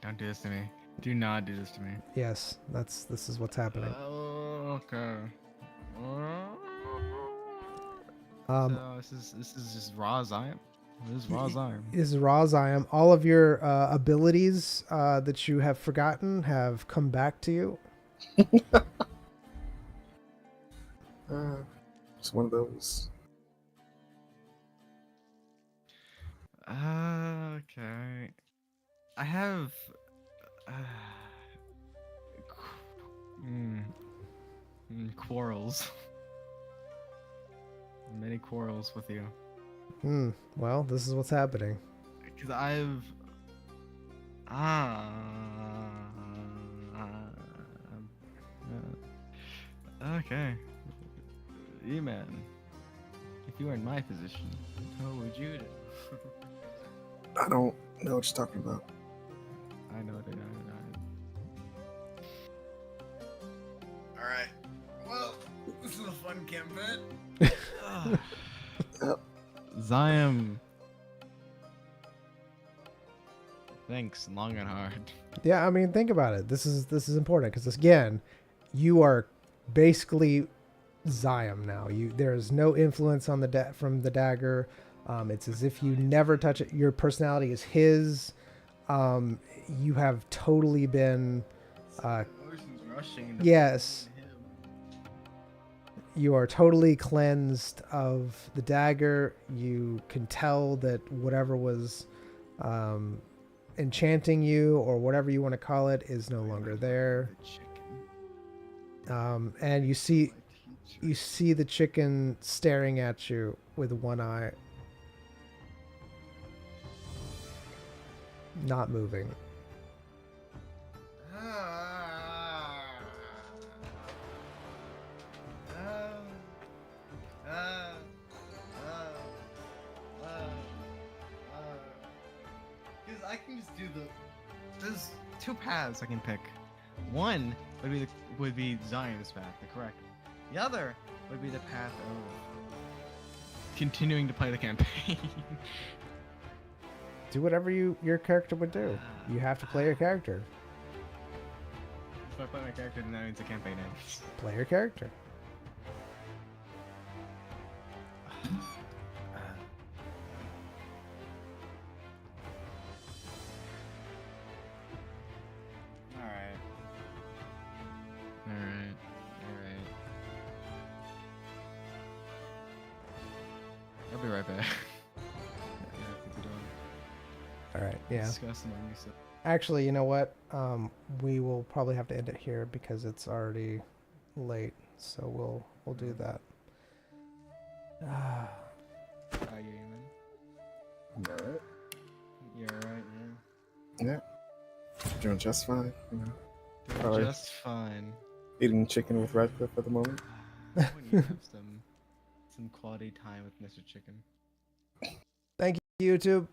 Don't do this to me. Do not do this to me. Yes, this is what's happening. Okay. So this is just raw Zion. This is raw Zion. Is raw Zion. All of your abilities that you have forgotten have come back to you. It's one of those. Okay. I have quarrels. Many quarrels with you. Well, this is what's happening. Because I've okay. E-Man, if you were in my position, what would you do? I don't know what you're talking about. I know it. Alright. Well, this is a fun campaign. Zion. Thanks, long and hard. Yeah, I mean, think about it. This is important because again, you are basically Zion now. There is no influence on from the dagger. It's as if you never touch it. Your personality is his. You have totally been. Emotions rushing into Yes. him. You are totally cleansed of the dagger. You can tell that whatever was enchanting you, or whatever you want to call it, is no longer there. The chicken. And you see the chicken staring at you with one eye, not moving. Because I can just do there's two paths I can pick. One would be Zion's path, the correct. The other would be the path of continuing to play the campaign. Do whatever your character would do. You have to play your character. If I play my character, then that means the campaign ends. Play your character. Alright. I'll be right back. All right. Yeah. Discussing my new stuff. Actually, you know what? We will probably have to end it here because it's already late. So we'll do that. How you, man? Alright. You're alright, Yeah. Doing just fine, you know. Doing Alright. just fine. Eating chicken with Radcliffe at the moment. When you have some quality time with Mr. Chicken. Thank you, YouTube.